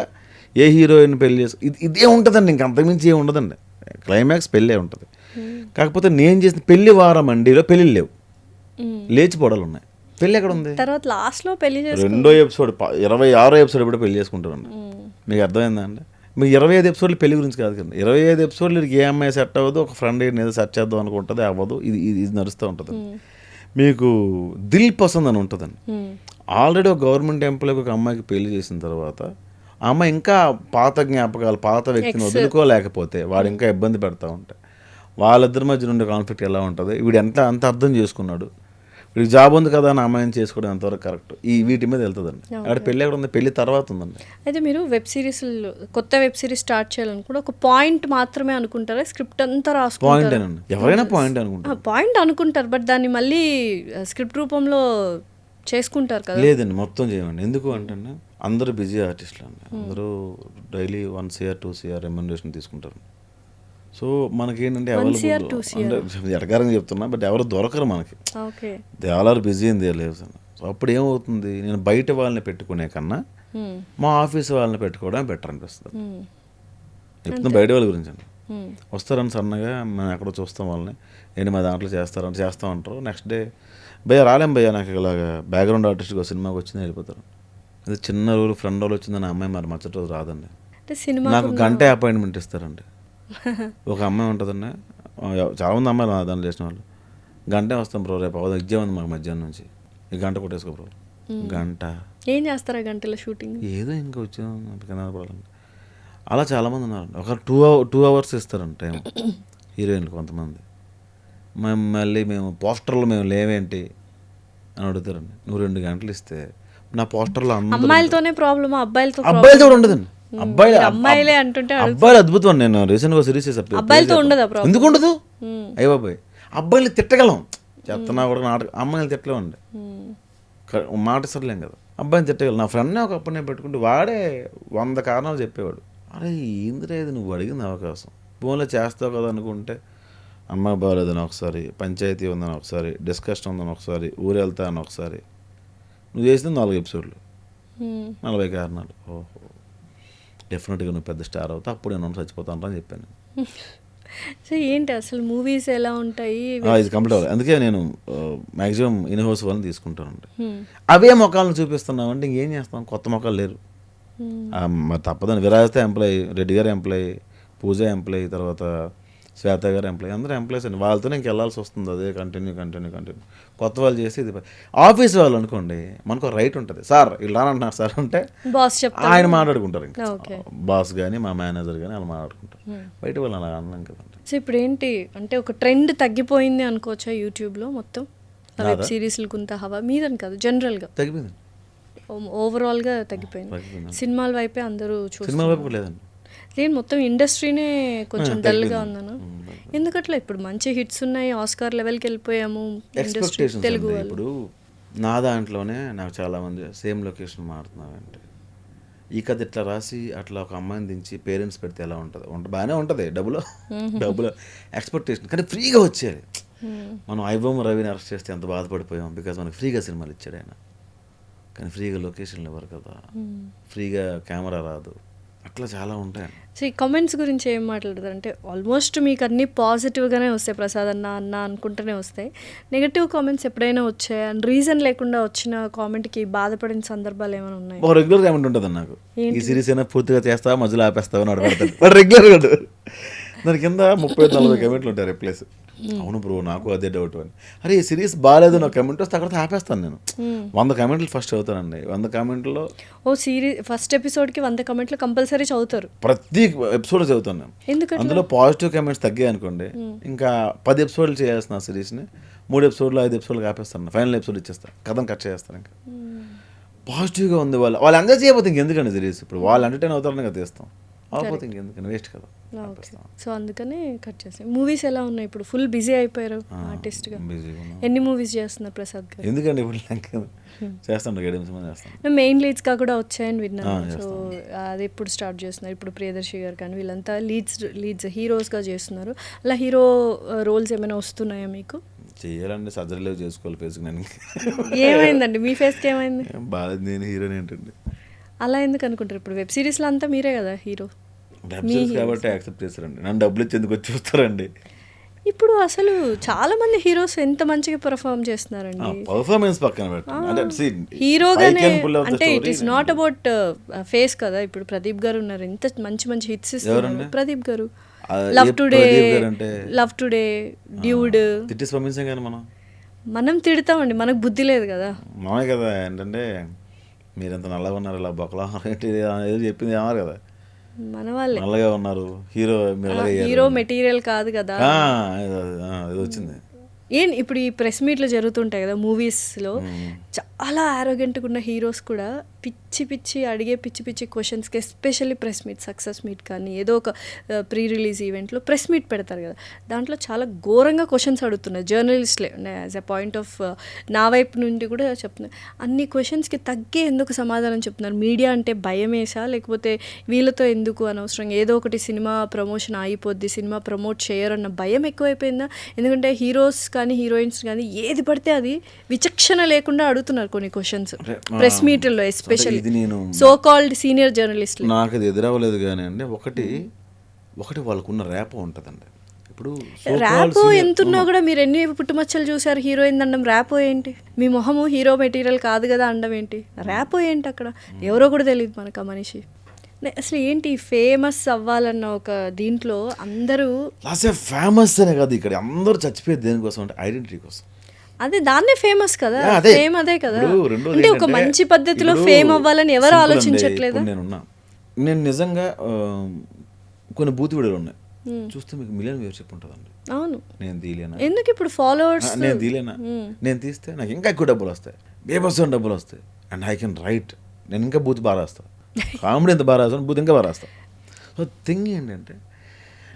ఏ హీరోయిన్ పెళ్లి ఇదే ఉంటుందండి, ఇంక అంతకుమించి ఏమి ఉండదండి. క్లైమాక్స్ పెళ్ళే ఉంటుంది. కాకపోతే నేను చేసిన పెళ్లి వారం అండిలో పెళ్ళిళ్ళు లేవు, లేచిపోవడాలు ఉన్నాయి. పెళ్ళి ఎక్కడ ఉంది? తర్వాత లాస్ట్లో పెళ్లి రెండో ఎపిసోడ్ 26వ ఎపిసోడ్ ఎప్పుడు పెళ్లి చేసుకుంటారండి. మీకు అర్థమైందా అండి? మీకు 25 ఎపిసోడ్లు పెళ్లి గురించి కాదు కదా, 25 ఎపిసోడ్లు ఏ అమ్మాయి సెట్ అవ్వదు, ఒక ఫ్రెండ్ ఏదో సెట్ చేద్దాం అనుకుంటుంది, అవ్వదు. ఇది నడుస్తూ ఉంటుంది. మీకు దిల్ పసంద్ అని ఉంటుందండి. ఆల్రెడీ ఒక గవర్నమెంట్ ఎంప్లాయ్కి ఒక అమ్మాయికి పెళ్లి చేసిన తర్వాత ఆ అమ్మాయి ఇంకా పాత జ్ఞాపకాలు, పాత వ్యక్తిని వదులుకోలేకపోతే వాడు ఇంకా ఇబ్బంది పెడతా ఉంటాయి. వాళ్ళిద్దరి మధ్య ఉండే కాన్ఫ్లిక్ట్ ఎలా ఉంటుంది, వీడు అంత అర్థం చేసుకున్నాడు, వీడికి జాబ్ ఉంది కదా అని అమ్మాయిని చేసుకోవడం ఎంతవరకు కరెక్ట్, వీటి మీద వెళ్తుందండి. అక్కడ పెళ్ళి ఎక్కడ ఉంది? పెళ్లి తర్వాత ఉందండి. అయితే మీరు కొత్త వెబ్ సిరీస్ స్టార్ట్ చేయాలనుకుంటే ఒక పాయింట్ మాత్రమే అనుకుంటారా? స్క్రిప్ట్ అంతా రాసుకుంటారా? పాయింట్ ఎవరైనా పాయింట్ అనుకుంటారు. పాయింట్ అనుకుంటారు, బట్ దాన్ని మళ్ళీ స్క్రిప్ట్ రూపంలో చేసుకుంటారు కదా? లేదండి, మొత్తం చేయమండి. ఎందుకు అంటే అందరూ బిజీ ఆర్టిస్టులు అండి, అందరూ డైలీ 1 CR 2 CR రెమ్యునరేషన్ తీసుకుంటారు. సో మనకేంటంటే అవైలబుల్ ఎడగారని చెప్తున్నా, బట్ ఎవరు దొరకరు మనకి. They all are busy in their lives. So అప్పుడు ఏమవుతుంది, నేను బయట వాళ్ళని పెట్టుకునే కన్నా మా ఆఫీస్ వాళ్ళని పెట్టుకోవడం బెటర్ అనిపిస్తుంది. చెప్తున్నా బయట వాళ్ళ గురించి అండి. వస్తారని సన్నగా మేము ఎక్కడో చూస్తాం వాళ్ళని, ఏంటి మా దాంట్లో చేస్తామంటారు. నెక్స్ట్ డే భయ్య రాలేం భయ్య, నాకు ఇలాగా బ్యాక్గ్రౌండ్ ఆర్టిస్ట్గా సినిమాకి వచ్చింది వెళ్ళిపోతారు. ఇది చిన్న రోజు ఫ్రెండ్ వాళ్ళు వచ్చిందని అమ్మాయి మరి మచ్చటి రోజు రాదండి. నాకు గంటే అపాయింట్మెంట్ ఇస్తారండి. ఒక అమ్మాయి ఉంటుందండి, చాలామంది అమ్మాయిలు దాంట్లో చేసిన వాళ్ళు, గంటే వస్తాం బ్రో, రేపు అవదా ఎగ్జామ్ ఉంది మాకు మధ్యాహ్నం నుంచి, ఈ గంట కొట్టేసుకో బ్రో. గంట ఏం చేస్తారా గంటలో షూటింగ్? ఏదో ఇంకా వచ్చాను. అలా చాలామంది ఉన్నారండి. ఒక 2 hours ఇస్తారండి టైం హీరోయిన్లు కొంతమంది. మళ్ళీ మేము పోస్టర్లు మేము లేవేంటి అని అడుగుతారండి. నువ్వు 2 గంటలు ఇస్తే నా పోస్టర్లో అమ్మాయిలతోనే ప్రాబ్లమ్, అబ్బాయిలతో కూడా ఉండదండి. అమ్మాయిలే అంటుంటే అబ్బాయిలు అద్భుతం అండి. నేను రీసెంట్గా సిరీస్ చేసాను, అబ్బాయిలతో ఉండదా ప్రాబ్లం? ఎందుకు ఉండదు? అయ్య బాబాయ్, అబ్బాయిలు తిట్టగలం, చెప్తున్నా కూడా నాటకం, అమ్మాయిలు తిట్టలేమండి, మాట సరలేం కదా. అబ్బాయిని తిట్టగలం. నా ఫ్రెండ్నే ఒక అప్పనే పెట్టుకుంటే వాడే 100 కారణాలు చెప్పేవాడు. అరే ఏందిరా ఇది, నువ్వు అడిగింది అవకాశం, ఫోన్లో చేస్తావు కదా అనుకుంటే, అమ్మ బాగాలేదని ఒకసారి, పంచాయతీ ఉందని ఒకసారి, డిస్కషన్ ఉందని ఒకసారి, ఊరు వెళ్తా అని ఒకసారి, నువ్వు చేసింది 4 ఎపిసోడ్లు, 40 కారణాలు. ఓహో, డెఫినెట్గా నువ్వు పెద్ద స్టార్ అవుతా, అప్పుడు నేను చచ్చిపోతాను అని చెప్పాను. సో ఏంటి అసలు మూవీస్ ఎలా ఉంటాయి? ఇది కంప్లీట్ అవ్వాలి. అందుకే నేను మ్యాక్సిమం ఇన్ హౌస్ వాళ్ళని తీసుకుంటానండి. అవే మొక్కలను చూపిస్తున్నామంటే ఇంకేం చేస్తాం, కొత్త మొక్కలు లేరు. మరి తప్పదని విరాజిత ఎంప్లాయీ, రెడ్డి గారు ఎంప్లాయీ, పూజ ఎంప్లాయీ, తర్వాత శ్వేత గారు ఎంప్లాయీ, అందరూ ఎంప్లాయీస్ అండి. వాళ్ళతోనే ఇంక వెళ్ళాల్సి వస్తుంది. అదే కంటిన్యూ. కొత్త వాళ్ళు చేసి ఇది ఆఫీస్ వాళ్ళు అనుకోండి, మనకు రైట్ ఉంటుంది. సార్ వీళ్ళు రానంటున్నారు సార్ అంటే బాస్ చెప్తారు, ఆయన మాట్లాడుకుంటారు. ఇంకా బాస్ కానీ మా మేనేజర్ కానీ అలా మాట్లాడుకుంటారు. బయట వాళ్ళు అలా అన్నాం కదండి. సో ఇప్పుడు ఏంటి అంటే ఒక ట్రెండ్ తగ్గిపోయింది అనుకోవచ్చా యూట్యూబ్లో? మొత్తం వెబ్ సిరీస్లు కొంత హవా మీదని కాదు, జనరల్గా తగ్గిపోయింది, ఓవరాల్గా తగ్గిపోయింది. సినిమాల వైపే అందరూ సినిమా వైపు లేదండి. నేను మొత్తం ఇండస్ట్రీనే కొంచెం డల్గా ఉన్నాను. ఎందుకట్లా? ఇప్పుడు మంచి హిట్స్ ఉన్నాయి, ఆస్కార్ లెవెల్కి వెళ్ళిపోయాము తెలుగు వాళ్ళు. ఇప్పుడు నా దాంట్లోనే నాకు చాలామంది సేమ్ లొకేషన్ మారుతున్నారంటే, ఈ కథ ఇట్లా రాసి అట్లా ఒక అమ్మాయిని దించి పేరెంట్స్ పెడితే ఎలా ఉంటుంది? బాగానే ఉంటుంది, డబ్బులు ఎక్స్పెక్టేషన్, కానీ ఫ్రీగా వచ్చేది. మనం ఐబొమ్మ రవిని అరెస్ట్ చేస్తే ఎంత బాధపడిపోయాం, బికాజ్ మనకి ఫ్రీగా సినిమాలు ఇచ్చాడు ఆయన. కానీ ఫ్రీగా లొకేషన్లు ఇవ్వరు కదా, ఫ్రీగా కెమెరా రాదు, అట్లా చాలా ఉంటాయి. సో ఈ కామెంట్స్ గురించి ఏం మాట్లాడతారు అంటే, ఆల్మోస్ట్ మీకు అన్నీ పాజిటివ్గానే వస్తాయి, ప్రసాద్ అన్న అనుకుంటూనే వస్తాయి. నెగటివ్ కామెంట్స్ ఎప్పుడైనా వచ్చాయి అండ్ రీజన్ లేకుండా వచ్చిన కామెంట్కి బాధపడిన సందర్భాలు ఏమైనా ఉన్నాయి? ఒక రెగ్యులర్ కామెంట్ ఉంటుంది నాకు, ఈ సిరీస్ అయినా పూర్తిగా చేస్తావా మధ్యలో ఆపేస్తావా అని అడగడతాడు రెగ్యులర్గా. దాని కింద 30-40 కమెంట్లు ఉంటాయి రిప్లైస్. అవును బ్రో నాకు అదే డౌట్ అని. అరే ఈ సిరీస్ బాగాలేదు నా కమెంట్ వస్తే అక్కడ ఆపేస్తాను నేను. 100 కమెంట్లు ఫస్ట్ చదువుతానండి. 100 కమెంట్లో సిరీస్ ఫస్ట్ ఎపిసోడ్కి 100 కమెంట్లు కంపల్సరీ చదువుతారు. ప్రతి ఎపిసోడ్ చదువుతాను నేను. ఎందుకంటే అందులో పాజిటివ్ కమెంట్స్ తగ్గాయి అనుకోండి, ఇంకా 10 ఎపిసోడ్లు చేయాల్సిన సిరీస్ని 3 ఎపిసోడ్లు 5 ఎపిసోడ్లు ఆపేస్తాను. ఫైనల్ ఎపిసోడ్ ఇచ్చేస్తాను, కథను కట్ చేస్తాను. ఇంకా పాజిటివ్గా ఉంది, వాళ్ళు ఎంజాయ్ చేయకపోతే ఇంకెందుకండి సిరీస్? ఇప్పుడు వాళ్ళు ఎంటర్టైన్ అవుతారని కదా తీస్తాం, అవ్వకపోతే ఇంకెందుకని, వేస్ట్ కదా. సో అందుకనే కట్ చేస్తాం. మూవీస్ ఎలా ఉన్నాయి ఇప్పుడు? ఫుల్ బిజీ అయిపోయారు ఆర్టిస్ట్గా. ఎన్ని మూవీస్ చేస్తున్నారు ప్రసాద్ గారు? ఎందుకండి ఇప్పుడు చేస్తాను, మెయిన్ లీడ్స్గా కూడా వచ్చాయని విన్నాను. సో అది ఎప్పుడు స్టార్ట్ చేస్తున్నారు? ఇప్పుడు ప్రియదర్శి గారు కానీ వీళ్ళంతా లీడ్స్ హీరోస్గా చేస్తున్నారు. అలా హీరో రోల్స్ ఏమైనా వస్తున్నాయా మీకు? చేయాలండి, సర్జరీలో చేసుకోవాలి ఫేస్కి. నేను ఏమైందండి మీ ఫేస్కి? ఏమైంది? బాగా నేను హీరోని ఏంటండి. అలా ఎందుకు అనుకుంటారు? ఇప్పుడు వెబ్ సిరీస్లో అంతా మీరే కదా హీరో. వెబ్ సిరీస్ కాబట్టి యాక్సెప్ట్ చేస్తారండి. నన్ను డబ్బులు ఇచ్చి ఎందుకు వచ్చి చూస్తారండి? ఇప్పుడు అసలు చాలా మంది హీరోస్ ఎంత మంచిగా పర్ఫామ్ చేస్తున్నారండి. పర్ఫార్మెన్స్ పక్కన పెట్టండి, అంటే see, హీరోగానే I can pull off the అంటే it story. Is not about face కదా. ఇప్పుడు ప్రదీప్ గారు ఉన్నారు, ఎంత మంచి మంచి హిట్స్ ఇస్తున్నారు. ఎవరండి? ప్రదీప్ గారు, ఏ లవ్ టుడే, ప్రదీప్ గారు అంటే? Love today, dude. తిట్టేసి పంపించాం కానీ మనం తిడతామండి, మనకు బుద్ధి లేదు కదా. మామే కదా. ఏంటంటే మీరెంత నల్లగా ఉన్నారు, ఇలా బొక్కలా ఏంటి ఏదో చెప్పింది ఏమన్నారు కదా, మన వాళ్ళే నల్లగా ఉన్నారు హీరో, మీరు అలాగే హీరో మెటీరియల్ కాదు కదా. ఇది వచ్చింది. ఇప్పుడు ఈ ప్రెస్ మీట్లు జరుగుతుంటాయి కదా మూవీస్లో, చాలా ఆరోగెంట్గా ఉన్న హీరోస్ కూడా పిచ్చి పిచ్చి అడిగే పిచ్చి పిచ్చి క్వశ్చన్స్కి, especially press meet, success meet కానీ ఏదో ఒక ప్రీ రిలీజ్ ఈవెంట్లో ప్రెస్ మీట్ పెడతారు కదా, దాంట్లో చాలా ఘోరంగా క్వశ్చన్స్ అడుగుతున్నారు జర్నలిస్ట్లే. యాజ్ ఎ పాయింట్ ఆఫ్ నా వైపు నుండి కూడా చెప్తున్నారు, అన్ని క్వశ్చన్స్కి తగ్గే ఎందుకు సమాధానం చెప్తున్నారు? మీడియా అంటే భయమేసా, లేకపోతే వీళ్ళతో ఎందుకు అనవసరంగా ఏదో ఒకటి సినిమా ప్రమోషన్ అయిపోద్ది, సినిమా ప్రమోట్ చేయరన్న భయం ఎక్కువైపోయిందా? ఎందుకంటే హీరోస్ కానీ హీరోయిన్స్ కానీ ఏది పడితే అది విచక్షణ లేకుండా అడుగుతున్నారు కొన్ని క్వశ్చన్స్ ప్రెస్ మీట్లో, ఎస్పెషల్లీ సో కాల్డ్ సీనియర్ జర్నలిస్టులు. నాకు అది ఎదురవ్వలేదు కానీ అండి, ఒకటి వాళ్ళకున్న ర్యాపో ఉంటుందండి. ఇప్పుడు ర్యాపో ఎంతున్నా కూడా మీరు ఎన్ని పుట్టుమచ్చలు చూసారు హీరోయిన్ అనడం, ర్యాపో ఏంటి? మీ మొహము హీరో మెటీరియల్ కాదు కదా అనడం ఏంటి? ర్యాపో ఏంటి అక్కడ? ఎవరో కూడా తెలియదు మనకు ఆ మనిషి. అసలు ఏంటి ఫేమస్ అవ్వాలన్న ఒక దీంట్లో అందరూ ఫేమస్ అనే కాదు, ఇక్కడ అందరూ చచ్చిపోయేది దేనికోసం అంటే ఐడెంటిటీ కోసం. అదే దాన్నే ఫేమస్ కదా, ఫేమ్ అదే కదా. అంటే ఒక మంచి పద్ధతిలో ఇప్పుడు ఫేమ్ అవ్వాలని ఎవరు ఆలోచించట్లేదు. నేను నిజంగా కొన్ని బూత్ వీడియోలు ఉన్నాయి చూస్తే మీకు మిలియన్ వ్యూవర్షిప్ ఉంటుందండి. అవును, నేను తీలేనా? ఎందుకు ఇప్పుడు ఫాలోవర్స్ నేను తీలేనా? నేను తీస్తే నాకు ఇంకా ఎక్కువ డబ్బులు వస్తాయి, బేబస్ డబ్బులు వస్తాయి, అండ్ ఐ కెన్ రైట్. నేను ఇంకా బూత్ బాగా రాస్తాను, కామెడీ ఎంత బాగా రాస్తాను, బూత్ ఇంకా బాగా రాస్తాను. సో థింగ్ ఏంటంటే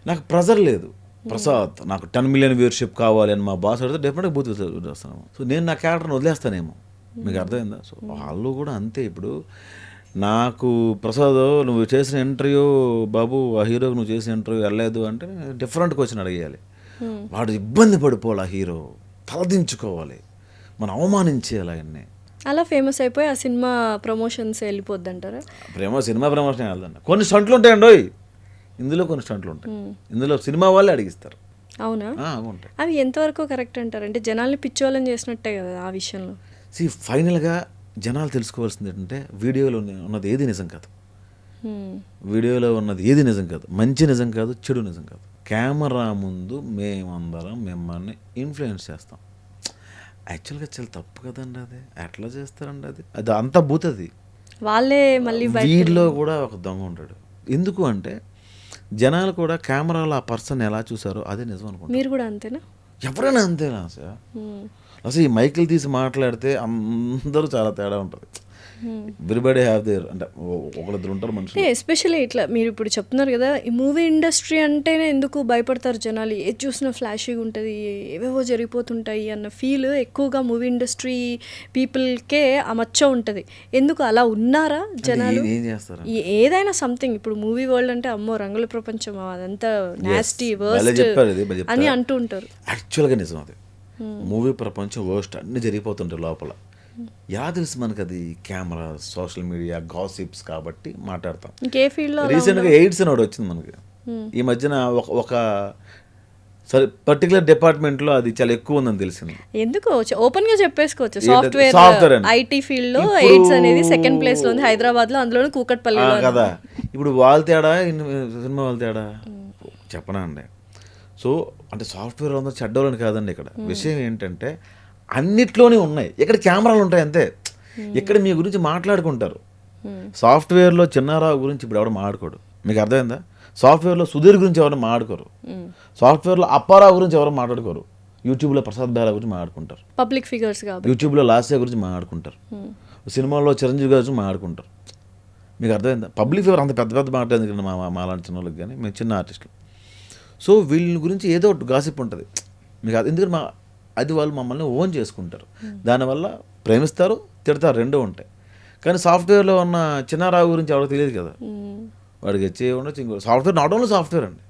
నాకు ప్రెజర్ లేదు. ప్రసాద్ నాకు 10 మిలియన్ వ్యూవర్షిప్ కావాలి అని మా బాస్ అడిగితే డెఫినెట్గా బూత్ వస్తాను. సో నేను నా క్యారెక్టర్ని వదిలేస్తానేమో, మీకు అర్థమైందా? సో వాళ్ళు కూడా అంతే. ఇప్పుడు నాకు ప్రసాద్ నువ్వు చేసిన ఇంటర్వ్యూ బాబు, ఆ హీరోకి నువ్వు చేసిన ఇంటర్వ్యూ వెళ్ళలేదు అంటే డిఫరెంట్ క్వశ్చన్ అడిగేయాలి. వాడు ఇబ్బంది పడిపోవాలి, ఆ హీరో తలదించుకోవాలి, మనం అవమానించేయాలి ఆయన్ని. అలా ఫేమస్ అయిపోయి ఆ సినిమా ప్రమోషన్స్ వెళ్ళిపోద్ది అంటారా? సినిమా ప్రమోషన్ వెళ్దండి. కొన్ని స్టంట్లు ఉంటాయండి, ఇందులో కొన్ని స్టంట్లు ఉంటాయి, ఇందులో సినిమా వాళ్ళే అడిగిస్తారు. అవునా? ఉంటాయి. అవి ఎంతవరకు కరెక్ట్ అంటారు? అంటే జనాల్ని పిచ్చోళ్ళని చేసినట్టే కదా ఆ విషయంలో. ఫైనల్గా జనాలు తెలుసుకోవాల్సింది ఏంటంటే వీడియోలో ఉన్నది ఏది నిజం కాదు, వీడియోలో ఉన్నది ఏది నిజం కాదు, మంచి నిజం కాదు, చెడు నిజం కాదు. కెమెరా ముందు మేమందరం మిమ్మల్ని ఇన్ఫ్లుయెన్స్ చేస్తాం. యాక్చువల్గా చాలా తప్పు కదండి, అది ఎట్లా చేస్తారండి? అది అంతా బూతది. వాళ్ళే మళ్ళీ వీడిలో కూడా ఒక దొంగ ఉంటాడు. ఎందుకు అంటే జనాలు కూడా కెమెరాలో ఆ పర్సన్ ఎలా చూసారో అదే నిజం అనుకుంటారు. మీరు కూడా అంతేనా? ఎవరైనా అంతేనా సార్? అసలు ఈ మైకులు తీసి మాట్లాడితే అందరూ చాలా తేడా ఉంటుంది. ఎవ్రీబడి హ్యావ్ దేర్, అంటే ఒకరిద్దరు ఉంటారు మనుషులు. ఎస్పెషల్లీ ఇట్లా మీరు ఇప్పుడు చెప్తున్నారు కదా, ఈ మూవీ ఇండస్ట్రీ అంటేనే ఎందుకు భయపడతారు జనాలు, ఏది చూసినా ఫ్లాషీగా ఉంటుంది, ఏవేవో జరిగిపోతుంటాయి అన్న ఫీల్ ఎక్కువగా మూవీ ఇండస్ట్రీ పీపుల్కే ఆ మచ్చ ఉంటుంది. ఎందుకు అలా ఉన్నారా జనాలు? ఏం చేస్తారు ఏదైనా సంథింగ్. ఇప్పుడు మూవీ వరల్డ్ అంటే అమ్మో రంగుల ప్రపంచం, అదంతా నాస్టీ వర్స్ట్ అని అంటూ ఉంటారు. యాక్చువల్గా నిజం అది. మూవీ ప్రపంచం వర్స్ట్ అన్ని జరిగిపోతుంటాయి లోపల. ఎలా తెలుసు మనకు? అది కెమెరా, సోషల్ మీడియా, గాసిప్స్ కాబట్టి మాట్లాడతాం. ఇంకే ఫీల్డ్లో రీసెంట్గా ఎయిడ్స్ అని ఒకటి వచ్చింది మనకి ఈ మధ్యన. ఒక సరే పర్టికులర్ డిపార్ట్మెంట్లో అది చాలా ఎక్కువ ఉందని తెలిసింది. ఎందుకు ఓపెన్ గా చెప్పేసుకోవచ్చు, సాఫ్ట్వేర్ ఐటీ ఫీల్డ్ లో ఎయిడ్స్ అనేది సెకండ్ ప్లేస్ లో ఉంది హైదరాబాద్ లో, అందులో కూకట్పల్లి కదా. ఇప్పుడు వాళ్ళ తేడా, సినిమా వాళ్ళ తేడా చెప్పనా అండి? సో అంటే సాఫ్ట్వేర్ అందరూ చెడ్డోళ్ళని కాదండి. ఇక్కడ విషయం ఏంటంటే అన్నిట్లోనే ఉన్నాయి. ఇక్కడ కెమెరాలు ఉంటాయి అంతే. ఇక్కడ మీ గురించి మాట్లాడుకుంటారు. సాఫ్ట్వేర్లో చిన్నారావు గురించి ఇప్పుడు ఎవరు మాట్లాడుకోడు, మీకు అర్థమైందా? సాఫ్ట్వేర్లో సుధీర్ గురించి ఎవరు మాట్లాడుకోరు, సాఫ్ట్వేర్లో అప్పారావు గురించి ఎవరు మాట్లాడుకోరు, యూట్యూబ్లో ప్రసాద్ బేలా గురించి మాట్లాడుకుంటారు, పబ్లిక్ ఫిగర్స్ యూట్యూబ్లో లాస్య గురించి మాట్లాడుకుంటారు, సినిమాల్లో చిరంజీవి గురించి మాట్లాడుకుంటారు. మీకు అర్థమైందా? పబ్లిక్ ఫిగర్ అంత పెద్ద పెద్ద మాట్లాడేది మాలాంటి చిన్న వాళ్ళకి, కానీ మేము చిన్న ఆర్టిస్టులు. సో వీళ్ళ గురించి ఏదో ఒకటి గాసిప్ ఉంటుంది మీకు. ఎందుకంటే అది వాళ్ళు మమ్మల్ని ఓన్ చేసుకుంటారు. దానివల్ల ప్రేమిస్తారు, తిడతారు, రెండూ ఉంటాయి. కానీ సాఫ్ట్వేర్లో ఉన్న చిన్నారావు గురించి ఎవరికి తెలియదు కదా, వాడికి వచ్చే ఉండొచ్చు. ఇంకో సాఫ్ట్వేర్ నాట్ ఓన్లీ సాఫ్ట్వేర్ అండి,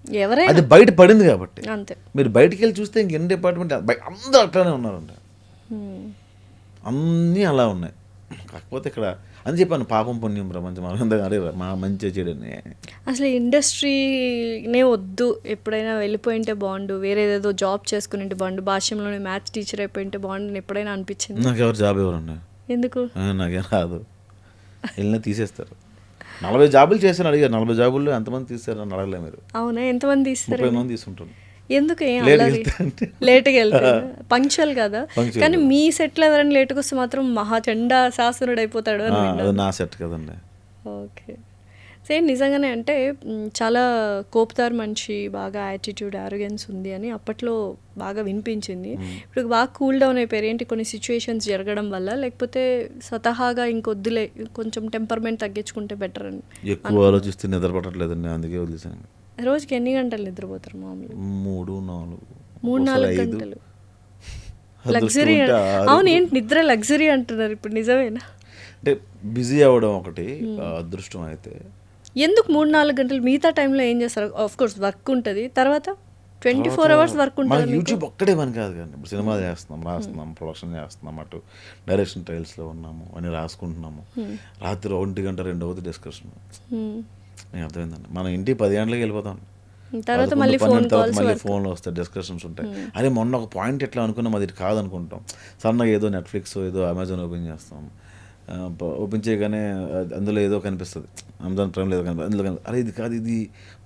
అది బయట పడింది కాబట్టి. మీరు బయటికి వెళ్ళి చూస్తే ఇంక ఎన్ని డిపార్ట్మెంట్ అందరూ అట్లానే ఉన్నారండి, అన్నీ అలా ఉన్నాయి. కాకపోతే ఇక్కడ అని చెప్పాను, పాపం పుణ్యం ప్రపంచం అరే మా మంచి చెడని. అసలు ఇండస్ట్రీనే వద్దు, ఎప్పుడైనా వెళ్ళిపోయింటే బాగుండు, వేరే ఏదేదో జాబ్ చేసుకుని బాగుండు, భాష్యంలోనే మ్యాథ్స్ టీచర్ అయిపోయింటే బాగుండు అని ఎప్పుడైనా అనిపించింది? నాకు ఎవరు జాబ్ ఎవరండి? ఎందుకు? నాకేం రాదు, వెళ్ళినా తీసేస్తారు. 40 జాబులు చేశాను అడిగారు, 40 జాబుల్లో ఎంతమంది తీస్తారు అని అడగలే మీరు. అవునా, ఎంతమంది తీస్తారు? 30 మంది తీసుకుంటారు. ఎందుకు? ఏం లేట్గా వెళ్తారు, పంక్చువల్ కదా. కానీ మీ సెట్లో ఎవరైనా లేట్గా వస్తే మాత్రం మహా చండా శాసనుడు అయిపోతాడు అని. అది నా సెట్ కదండి. ఓకే, సేమ్ నిజంగానే. అంటే చాలా కోపుతారు మనిషి, బాగా యాటిట్యూడ్, ఆరోగెన్స్ ఉంది అని అప్పట్లో బాగా వినిపించింది. ఇప్పుడు బాగా కూల్ డౌన్ అయిపోయారు. ఏంటి, కొన్ని సిచ్యువేషన్స్ జరగడం వల్ల, లేకపోతే స్వతహాగా ఇంకొద్దులే కొంచెం టెంపర్మెంట్ తగ్గించుకుంటే బెటర్ అని? ఎక్కువ ఆలోచిస్తే నిద్ర పట్టట్లేదండి, అందుకే వదిలేసాను. రోజుకి ఎన్ని గంటలు నిద్రపోతారు మామూలుగా? 3-4 గంటలు. లగ్జరీ? అవును, ఏంటి నిద్ర లగ్జరీ అంటున్నారు ఇప్పుడు, నిజమేనా? అంటే బిజీ అవ్వడం ఒకటి అదృష్టం అయితే. ఎందుకు 3-4 గంటలు? మిగతా టైంలో ఏం చేస్తారు? ఆఫ్ కోర్స్ వర్క్ ఉంటుంది, తర్వాత 24 hours వర్క్ ఉంటుంది. యూట్యూబ్ ఒక్కడే పని కాదు కానీ, ఇప్పుడు సినిమా చేస్తున్నాం, రాస్తున్నాం, ప్రొడక్షన్ చేస్తున్నాం, అటు డైరెక్షన్ ట్రయల్స్లో ఉన్నాము, అని రాసుకుంటున్నాము. రాత్రి 1 గంట 2 అవుతుంది డిస్కషన్. నేను అర్థమైందండి, మనం ఇంటికి 10 గంటలకు వెళ్ళిపోతాం, తర్వాత మళ్ళీ ఫోన్లో వస్తాయి, డిస్కషన్స్ ఉంటాయి. అరే మొన్న ఒక పాయింట్ ఎట్లా అనుకున్నాం, అది కాదనుకుంటాం. సన్నగా ఏదో నెట్ఫ్లిక్స్ ఏదో అమెజాన్ ఓపెన్ చేస్తాం, ఓపెన్ చేయగానే అందులో ఏదో కనిపిస్తుంది, అమెజాన్ ప్రైమ్లో ఏదో కనిపిస్తుంది, అందులో అరే ఇది కాదు, ఇది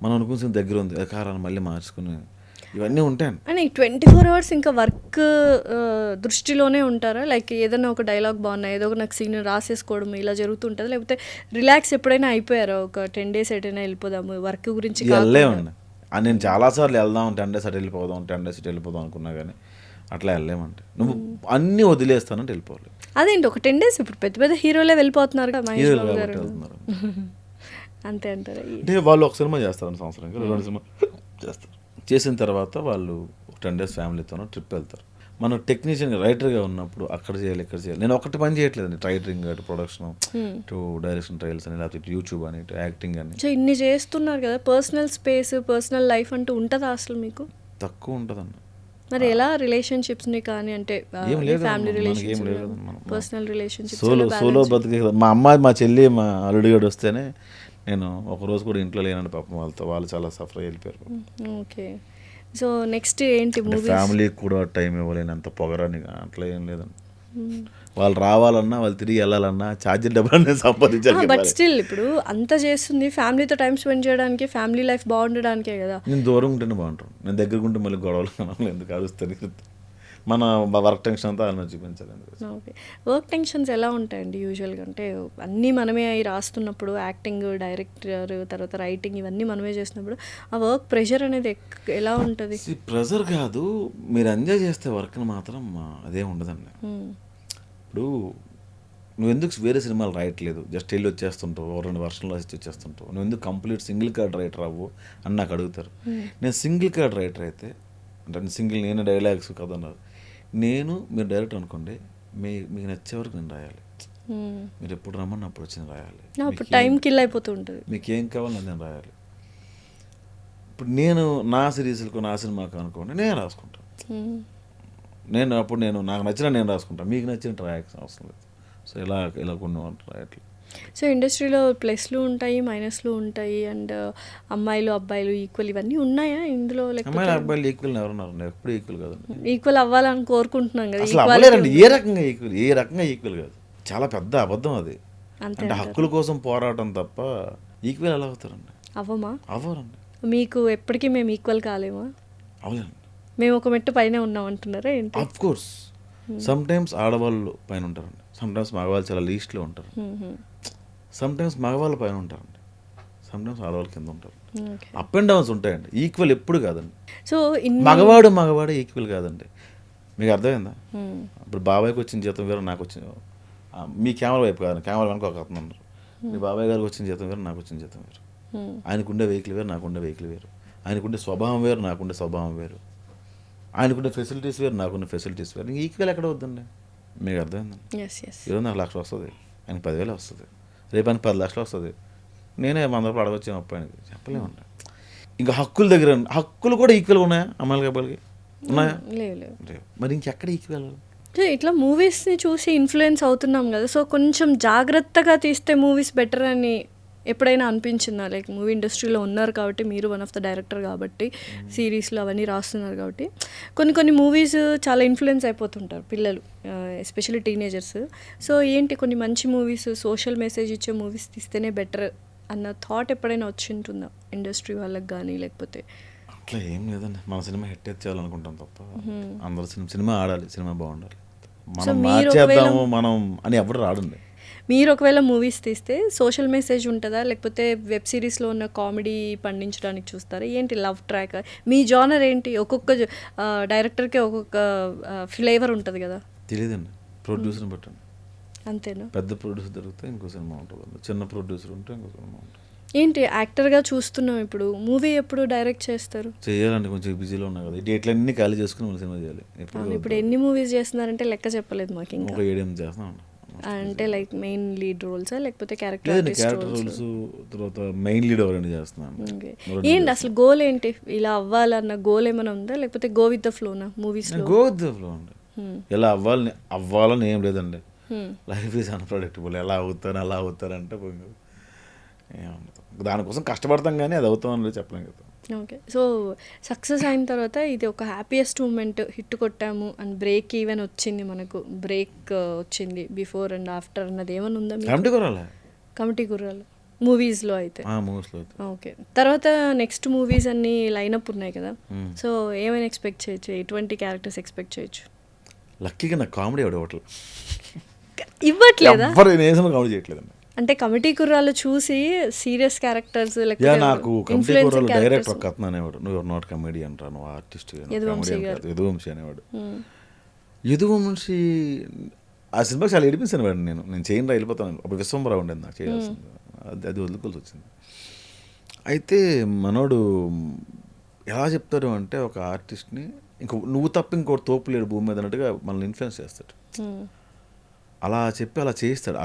మనం అనుకున్న దగ్గర ఉంది, అది కారాన్ని మళ్ళీ మార్చుకుని ఇవన్నీ ఉంటాయి. అని 24 hours ఇంకా వర్క్ దృష్టిలోనే ఉంటారా? లైక్ ఏదైనా ఒక డైలాగ్ బాగున్నా, ఏదో ఒక నాకు సీన్ రాసేసుకోవడం ఇలా జరుగుతుంటుంది, లేకపోతే రిలాక్స్ ఎప్పుడైనా అయిపోయారా? ఒక 10 days ఎటైనా వెళ్ళిపోదాము వర్క్ గురించి? వెళ్ళలేమండి, నేను చాలాసార్లు వెళ్దాం, 10 days అటు వెళ్ళిపోదాం, 10 days ఇటు వెళ్ళిపోదాం అనుకున్నా కానీ అట్లా వెళ్ళలేమంటే, నువ్వు అన్నీ వదిలేస్తానంటే వెళ్ళిపోవాలి. అదేంటి ఒక 10 days? ఇప్పుడు పెద్ద పెద్ద హీరోలే వెళ్ళిపోతున్నారు కదా, మహేష్ బాబు గారు. అంతే అంటారా? అంటే వాళ్ళు ఒక సినిమా చేస్తారండి సంవత్సరానికి, 2 సినిమా చేస్తారు. చేసిన తర్వాత వాళ్ళు 10 days ఫ్యామిలీతోనో ట్రిప్ వెళ్తారు. మనం టెక్నీషియన్ రైటర్గా ఉన్నప్పుడు అక్కడ చేయాలి, ఇక్కడ చేయాలి. నేను ఒకటి పని చేయట్లేదండి, రైటింగ్ అటు ప్రొడక్షన్, ఇటు డైరెక్షన్ ట్రయల్స్ అని, లేకపోతే ఇటు యూట్యూబ్ అని, ఇటు యాక్టింగ్ అని. సో ఇన్ని చేస్తున్నారు కదా, పర్సనల్ స్పేస్, పర్సనల్ లైఫ్ అంటూ ఉంటుందా అసలు మీకు? తక్కువ ఉంటుందండి. మరి ఎలా రిలేషన్షిప్స్ని కానీ, అంటే family relationships, personal relationships? Solo బతికే కదా. మా అమ్మాయి, మా చెల్లి, మా అల్లుడిగాడు వస్తేనే నేను ఒకరోజు కూడా ఇంట్లో లేనండి పాపం, వాళ్ళు చాలా సఫర్ అయిపోయారు. ఓకే, సో నెక్స్ట్ ఏంటి? ఫ్యామిలీకి కూడా టైం ఇవ్వలేనంత పొగరని అట్లా ఏం లేదండి. వాళ్ళు రావాలన్నా, వాళ్ళు తిరిగి వెళ్ళాలన్నా ఛార్జర్ డబ్బులు సంపాదించాలి. బట్ స్టిల్ ఇప్పుడు అంత చేస్తుంది ఫ్యామిలీతో టైం స్పెండ్ చేయడానికి, ఫ్యామిలీ లైఫ్ బాగుండడానికే కదా. నేను దూరం ఉంటేనే బాగుంటాను, నేను దగ్గరకు ఉంటే మళ్ళీ గొడవలు ఎందుకు అరుస్తాను. మన వర్క్ టెన్షన్ అంతా వాళ్ళని చూపించాలి. ఓకే, వర్క్ టెన్షన్స్ ఎలా ఉంటాయండి యూజువల్గా? అంటే అన్నీ మనమే అయి రాస్తున్నప్పుడు, యాక్టింగ్, డైరెక్టర్, తర్వాత రైటింగ్ ఇవన్నీ మనమే చేసినప్పుడు ఆ వర్క్ ప్రెషర్ అనేది ఎలా ఉంటుంది? ప్రెషర్ కాదు, మీరు ఎంజాయ్ చేస్తే వర్క్ని మాత్రం అదే ఉండదండి. ఇప్పుడు నువ్వు ఎందుకు వేరే సినిమాలు రాయట్లేదు, జస్ట్ వెళ్ళి వచ్చేస్తుంటావు, 2 వర్షాలు రాసి వచ్చేస్తుంటావు, నువ్వు ఎందుకు కంప్లీట్ సింగిల్ కార్డ్ రైటర్ అవ్వు అని నాకు అడుగుతారు. నేను సింగిల్ కార్డ్ రైటర్ అయితే, అంటే సింగిల్, నేను డైలాగ్స్ కదన్నారు, మీరు డైరెక్ట్ అనుకోండి, మీకు నచ్చే వరకు నేను రాయాలి, మీరు ఎప్పుడు రమ్మని అప్పుడు వచ్చి రాయాలి, టైం కిల్ అయిపోతూ ఉంటుంది, మీకు ఏం కావాలో నేను రాయాలి. ఇప్పుడు నేను నా సిరీస్లకు, నా సినిమాకు అనుకోండి నేను రాసుకుంటాను, నాకు నచ్చిన నేను రాసుకుంటాను, మీకు నచ్చినట్టు రాయాల్సిన అవసరం లేదు. సో ఇలా కొన్ని రాయట్లేదు. సో ఇండస్ట్రీలో ప్లస్లు ఉంటాయి, మైనస్లు ఉంటాయి, అండ్ అమ్మాయిలు అబ్బాయిలు ఈక్వల్ ఇవన్నీ ఉన్నాయా ఇందులో? అమ్మాయిలు అబ్బాయిలు ఈక్వల్ ఎవరున్నారు? ఎప్పుడు ఈక్వల్ కాదు. ఈక్వల్ అవ్వాలని కోరుకుంటున్నాం కదా. ఏ రకంగా ఈక్వల్ కాదు, చాలా పెద్ద అబద్ధం అది. అంటే హక్కుల కోసం పోరాటం తప్ప ఈక్వల్ ఎలా అవుతారండి? అవ్వరండి. మీకు ఎప్పటికీ మేము ఈక్వల్ కాలేమా? అవలేండి, మేము ఒక మెట్టు పైన ఉన్నాం అంటున్నారా ఏంటి? ఆఫ్ కోర్స్ సమ్ టైమ్స్ ఆడవాళ్ళు పైన ఉంటారండి, సమ్ టైమ్స్ మగవాళ్ళు చాలా లీస్ట్లో ఉంటారు, సమ్ టైమ్స్ మగవాళ్ళు పైన ఉంటారండి, సమ్ టైమ్స్ ఆడవాళ్ళు కింద ఉంటారు. అప్ అండ్ డౌన్స్ ఉంటాయండి, ఈక్వల్ ఎప్పుడు కాదండి. సో మగవాడే ఈక్వల్ కాదండి, మీకు అర్థమైందా? ఇప్పుడు బాబాయ్కి వచ్చిన జీతం వేరు, నాకు వచ్చిన, మీ కెమెరా వైపు కాదు, కెమెరా వెనక ఒక అతను ఉన్నారు, మీ బాబాయ్ గారికి వచ్చిన జీతం వేరు, నాకు వచ్చిన జీతం వేరు, ఆయనకుండే వెహికల్ వేరు, నాకుండే వెహికల్ వేరు, ఆయనకుండే స్వభావం వేరు, నాకుండే స్వభావం వేరు, ఆయనకుండే ఫెసిలిటీస్ వేరు, నాకున్న ఫెసిలిటీస్ వేరు. ఈక్వల్ ఎక్కడ వద్దండి, మీకు అర్థమైందండి? ఈరోజు నాకు 1,00,000 వస్తుంది, ఆయనకి 10,000 వస్తుంది, రేపు ఆయనకి 10 లక్షలు వస్తుంది, నేనే 100 రూపాయలు అడగొచ్చాను అబ్బాయికి, చెప్పలేమండి. ఇంకా హక్కుల దగ్గర, హక్కులు కూడా ఈక్వల్గా ఉన్నాయా అమ్మాయిలకి అబ్బాయిలకి? ఉన్నాయా? లేవు. మరి ఇంకెక్కడ ఈక్వల్? సో ఇట్లా మూవీస్ని చూసి ఇన్ఫ్లుయెన్స్ అవుతున్నాం కదా, సో కొంచెం జాగ్రత్తగా తీస్తే మూవీస్ బెటర్ అని ఎప్పుడైనా అనిపించిందా? లైక్ మూవీ ఇండస్ట్రీలో ఉన్నారు కాబట్టి, మీరు వన్ ఆఫ్ ద డైరెక్టర్ కాబట్టి, సిరీస్లు అవన్నీ రాస్తున్నారు కాబట్టి, కొన్ని మూవీస్ చాలా ఇన్ఫ్లుయెన్స్ అయిపోతుంటారు పిల్లలు, ఎస్పెషల్లీ టీనేజర్స్. సో ఏంటి కొన్ని మంచి మూవీస్, సోషల్ మెసేజ్ ఇచ్చే మూవీస్ తీస్తేనే బెటర్ అన్న థాట్ ఎప్పుడైనా వచ్చి ఉంటుందా ఇండస్ట్రీ వాళ్ళకి కానీ? లేకపోతే అట్లా ఏం లేదండి, మన సినిమా హిట్ చేయాలనుకుంటాం తప్ప అందరూ సినిమా ఆడాలి, సినిమా బాగుండాలి, మనం మార్చేద్దాము మనం అని ఎవరు రాడండి. మీరు ఒకవేళ మూవీస్ తీస్తే సోషల్ మెసేజ్ ఉంటుందా, లేకపోతే వెబ్ సిరీస్లో ఉన్న కామెడీ పండించడానికి చూస్తారా? ఏంటి లవ్ ట్రాక్, మీ జానర్ ఏంటి? ఒక్కొక్క డైరెక్టర్కి ఒక్కొక్క ఫ్లేవర్ ఉంటుంది కదా. తెలియదండి, ప్రొడ్యూసర్ని బట్టండి. అంతేనా? పెద్ద ప్రొడ్యూసర్ దొరికితే ఇంకో సినిమా ఉంటుంది, చిన్న ప్రొడ్యూసర్ ఉంటే ఇంకో సినిమా ఉంటుంది. ఏంటి యాక్టర్గా చూస్తున్నాం, ఇప్పుడు మూవీ ఎప్పుడు డైరెక్ట్ చేస్తారు? చేయాలండి, కొంచెం బిజీలో ఉన్నా కదా, డేట్లన్నీ ఖాళీ చేసుకుని మన సినిమా చేయాలి. ఇప్పుడు ఎన్ని మూవీస్ చేస్తున్నారంటే లెక్క చెప్పలేదు మాకు. ఇంకా ఒక 7-8 చేస్తున్నాం. అంటే లైక్ మెయిన్ లీడ్ రోల్సా లేకపోతే క్యారెక్టర్ రోల్స్, తర్వాత మెయిన్ లీడ్ ఎవరైనా చేస్తున్నాను. ఏంటి అసలు గోల్ ఏంటి? ఇలా అవ్వాలన్న గోల్ ఏమైనా ఉందా, లేకపోతే గో విత్ ద ఫ్లోనా? మూవీస్లో గో విత్ ద ఫ్లో అండి. ఇలా అవ్వాలని ఏం లేదండి. Life is unpredictable. ఎలా అవుతారు అలా అవుతారంటే దానికోసం కష్టపడతాం కానీ అది అవుతామని చెప్పలేం కదా. ఓకే, సో సక్సెస్ అయిన తర్వాత ఇది ఒక హ్యాపీయెస్ట్ మూమెంట్, హిట్ కొట్టాము అండ్ బ్రేక్ ఈవెన్ వచ్చింది, మనకు బ్రేక్ వచ్చింది, బిఫోర్ అండ్ ఆఫ్టర్ అన్నది ఏమైనా ఉందా? కమిటీ గుర్రాలు మూవీస్లో అయితే. ఓకే, తర్వాత నెక్స్ట్ మూవీస్ అన్ని లైనప్ ఉన్నాయి కదా, సో ఏమైనా ఎక్స్పెక్ట్ చేయొచ్చు? ఎటువంటి క్యారెక్టర్స్ ఎక్స్పెక్ట్ చేయొచ్చు? లక్కీగా నాకు కామెడీ ఇవ్వట్లేదా? కామెడీ చేయట్లేదండి. అంటే కమిటీ కుర్రాలు చూసి సీరియస్ క్యారెక్టర్స్ నాకు కమిటీ కుర్రాలు డైరెక్టర్ ఒక అతను అనేవాడు, నువ్వు ఎవరు నాట్ కమెడీ అంటారు, నువ్వు ఆర్టిస్ట్, యదువంశీ అనేవాడు. యదువంశీ ఆ సినిమాకి చాలా ఏడిపించాను వాడు. నేను చేయను రా వెళ్ళిపోతాను. అప్పుడు విశ్వంబరావు ఉండేది నాకు చేయాల్సింది, అది వదులుకోవాల్సి వచ్చింది. అయితే మనోడు ఎలా చెప్తాడు అంటే, ఒక ఆర్టిస్ట్ని నువ్వు తప్ప ఇంకోటి తోపు లేడు భూమి మీద అన్నట్టుగా మనల్ని ఇన్ఫ్లుయెన్స్ చేస్తాడు. అలా చెప్పి అలా చేయిస్తాడు.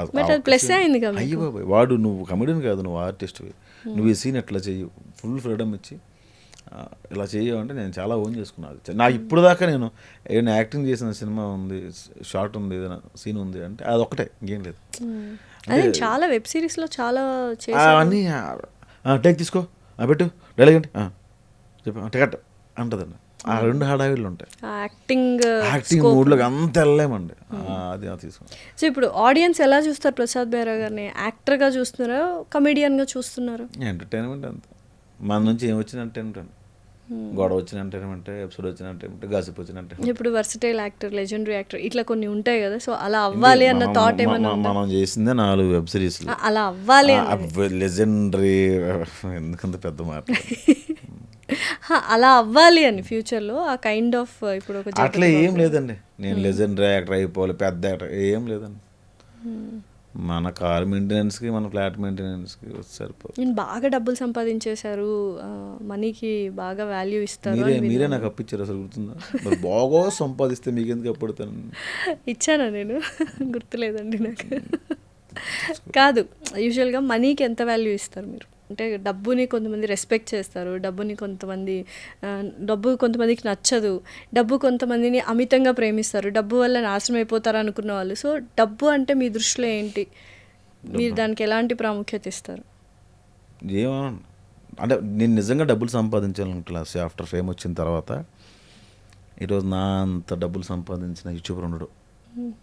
అయ్యో బాబాయ్, వాడు నువ్వు కమెడియన్ కాదు, నువ్వు ఆర్టిస్ట్వి, నువ్వు ఈ సీన్ ఎట్లా చెయ్యి, ఫుల్ ఫ్రీడమ్ ఇచ్చి ఇలా చెయ్యమంటే నేను చాలా ఓన్ చేసుకున్నాను. నాకు ఇప్పుడు దాకా నేను ఏదైనా యాక్టింగ్ చేసిన సినిమా ఉంది, షార్ట్ ఉంది, ఏదైనా సీన్ ఉంది అంటే అది ఒకటే, ఇంకేం లేదు. చాలా వెబ్ సిరీస్లో చాలా అన్నీ టేక్ తీసుకో, పెట్టు డైలాగ్ అంటే చెప్పి టికెట్ అంటదండి. ఆ రెండు హడావిళ్ళు ఉంటాయి. యాక్టింగ్ మూడ్లోకి అంత వెళ్ళలేమండి. అది తీసుకున్నాం. సో ఇప్పుడు ఆడియన్స్ ఎలా చూస్తారు ప్రసాద్ బెహ్రా గారిని? యాక్టర్గా చూస్తున్నారా, కమెడియన్గా చూస్తున్నారా? ఎంటర్టైన్మెంట్ అంతే. మన నుంచి ఏం వచ్చిన ఎంటర్టైన్మెంట్, గొడవ వచ్చిన ఎంటర్టైన్మెంట్, ఎపిసోడ్ వచ్చిన ఎంటర్టైన్మెంట్, గాసిప్ వచ్చిన ఎంటర్టైన్మెంట్. ఇప్పుడు వర్సటైల్ యాక్టర్, లెజెండరీ యాక్టర్ ఇట్లా కొన్ని ఉంటాయి కదా, సో అలా అవ్వాలి అన్న థాట్ ఏమన్నా? మనం చేసిందే 4 వెబ్ సిరీస్, అలా అవ్వాలి. లెజెండరీ ఎందుకంత పెద్ద మాట, అలా అవ్వాలి అని ఫ్యూచర్లో ఆ కైండ్ ఆఫ్ ఇప్పుడు ఒక అట్లా ఏం లేదండి. నేను లెజెండరీ యాక్టర్ అయిపోవాలి, పెద్ద యాక్టర్ ఏం లేదండి. మన కార్ మెయింటెనెన్స్కి, మన ఫ్లాట్ మెయింటెనెన్స్కి సరిపోదు. నేను బాగా డబ్బులు సంపాదించేశారు, మనీకి బాగా వాల్యూ ఇస్తారు. మీరే నాకు అప్పించారు, అసలు గుర్తుందా? బాగా సంపాదిస్తే మీకు ఎందుకు అప్పుడతాను? ఇచ్చానా నేను? గుర్తులేదండి నాకు. కాదు, యూజువల్గా మనీకి ఎంత వాల్యూ ఇస్తారు మీరు? అంటే డబ్బుని కొంతమంది రెస్పెక్ట్ చేస్తారు, డబ్బు కొంతమందికి నచ్చదు, డబ్బు కొంతమందిని అమితంగా ప్రేమిస్తారు, డబ్బు వల్ల నాశనం అయిపోతారు అనుకున్న వాళ్ళు. సో డబ్బు అంటే మీ దృష్టిలో ఏంటి? మీరు దానికి ఎలాంటి ప్రాముఖ్యత ఇస్తారు? అంటే నేను నిజంగా డబ్బులు సంపాదించాలనుకుంటున్నా. ఆఫ్టర్ ఫేమ్ వచ్చిన తర్వాత ఈరోజు నా అంత డబ్బులు సంపాదించిన యూట్యూబర్ ఉండడు.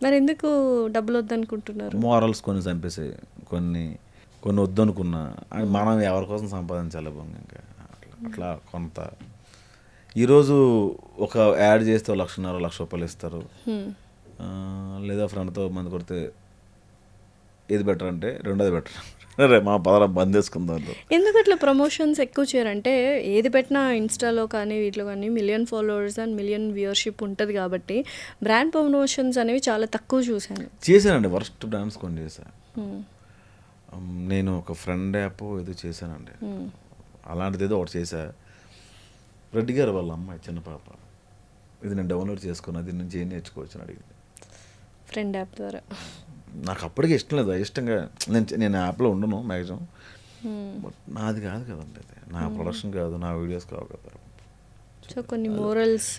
మరి ఎందుకు డబ్బులు వద్దనుకుంటున్నారు? మోరల్స్ కొన్ని చంపేసాయి, కొన్ని వద్దనుకున్నా. మనం ఎవరి కోసం సంపాదించాలి ఇంకా అట్లా కొంత. ఈరోజు ఒక యాడ్ చేస్తే 1,50,000 రూపాయలు ఇస్తారు, లేదా ఫ్రెండ్తో మంది కొడితే ఏది బెటర్ అంటే రెండోది బెటర్, అరే మా పదరా బంద్ చేసుకుందాం. ఎందుకు అట్లా ప్రమోషన్స్ ఎక్కువ చేయరంటే, ఏది పెట్టినా ఇన్స్టాలో కానీ వీటిలో కానీ 1 million followers and 1 million viewership ఉంటుంది కాబట్టి బ్రాండ్ ప్రమోషన్స్ అనేవి చాలా తక్కువ చేశానండి. వర్స్ట్ బ్రాండ్స్ కొన్ని చేశాను నేను. ఒక ఫ్రెండ్ యాప్ ఏదో చేశానండి, అలాంటిది ఏదో ఒకటి చేశా. రెడ్డి గారు వాళ్ళ అమ్మాయి చిన్న పాప, ఇది నేను డౌన్లోడ్ చేసుకున్నా, దీని నుంచి ఏం నేర్చుకోవచ్చు అని అడిగింది ఫ్రెండ్ యాప్ ద్వారా. నాకు అప్పటికి ఇష్టం లేదు, ఇష్టంగా నేను యాప్లో ఉండను మ్యాక్సిమం, బట్ నాది కాదు కదండి, అది నా ప్రొడక్షన్ కాదు, నా వీడియోస్ కావు కదా. సో కొన్ని మోరల్స్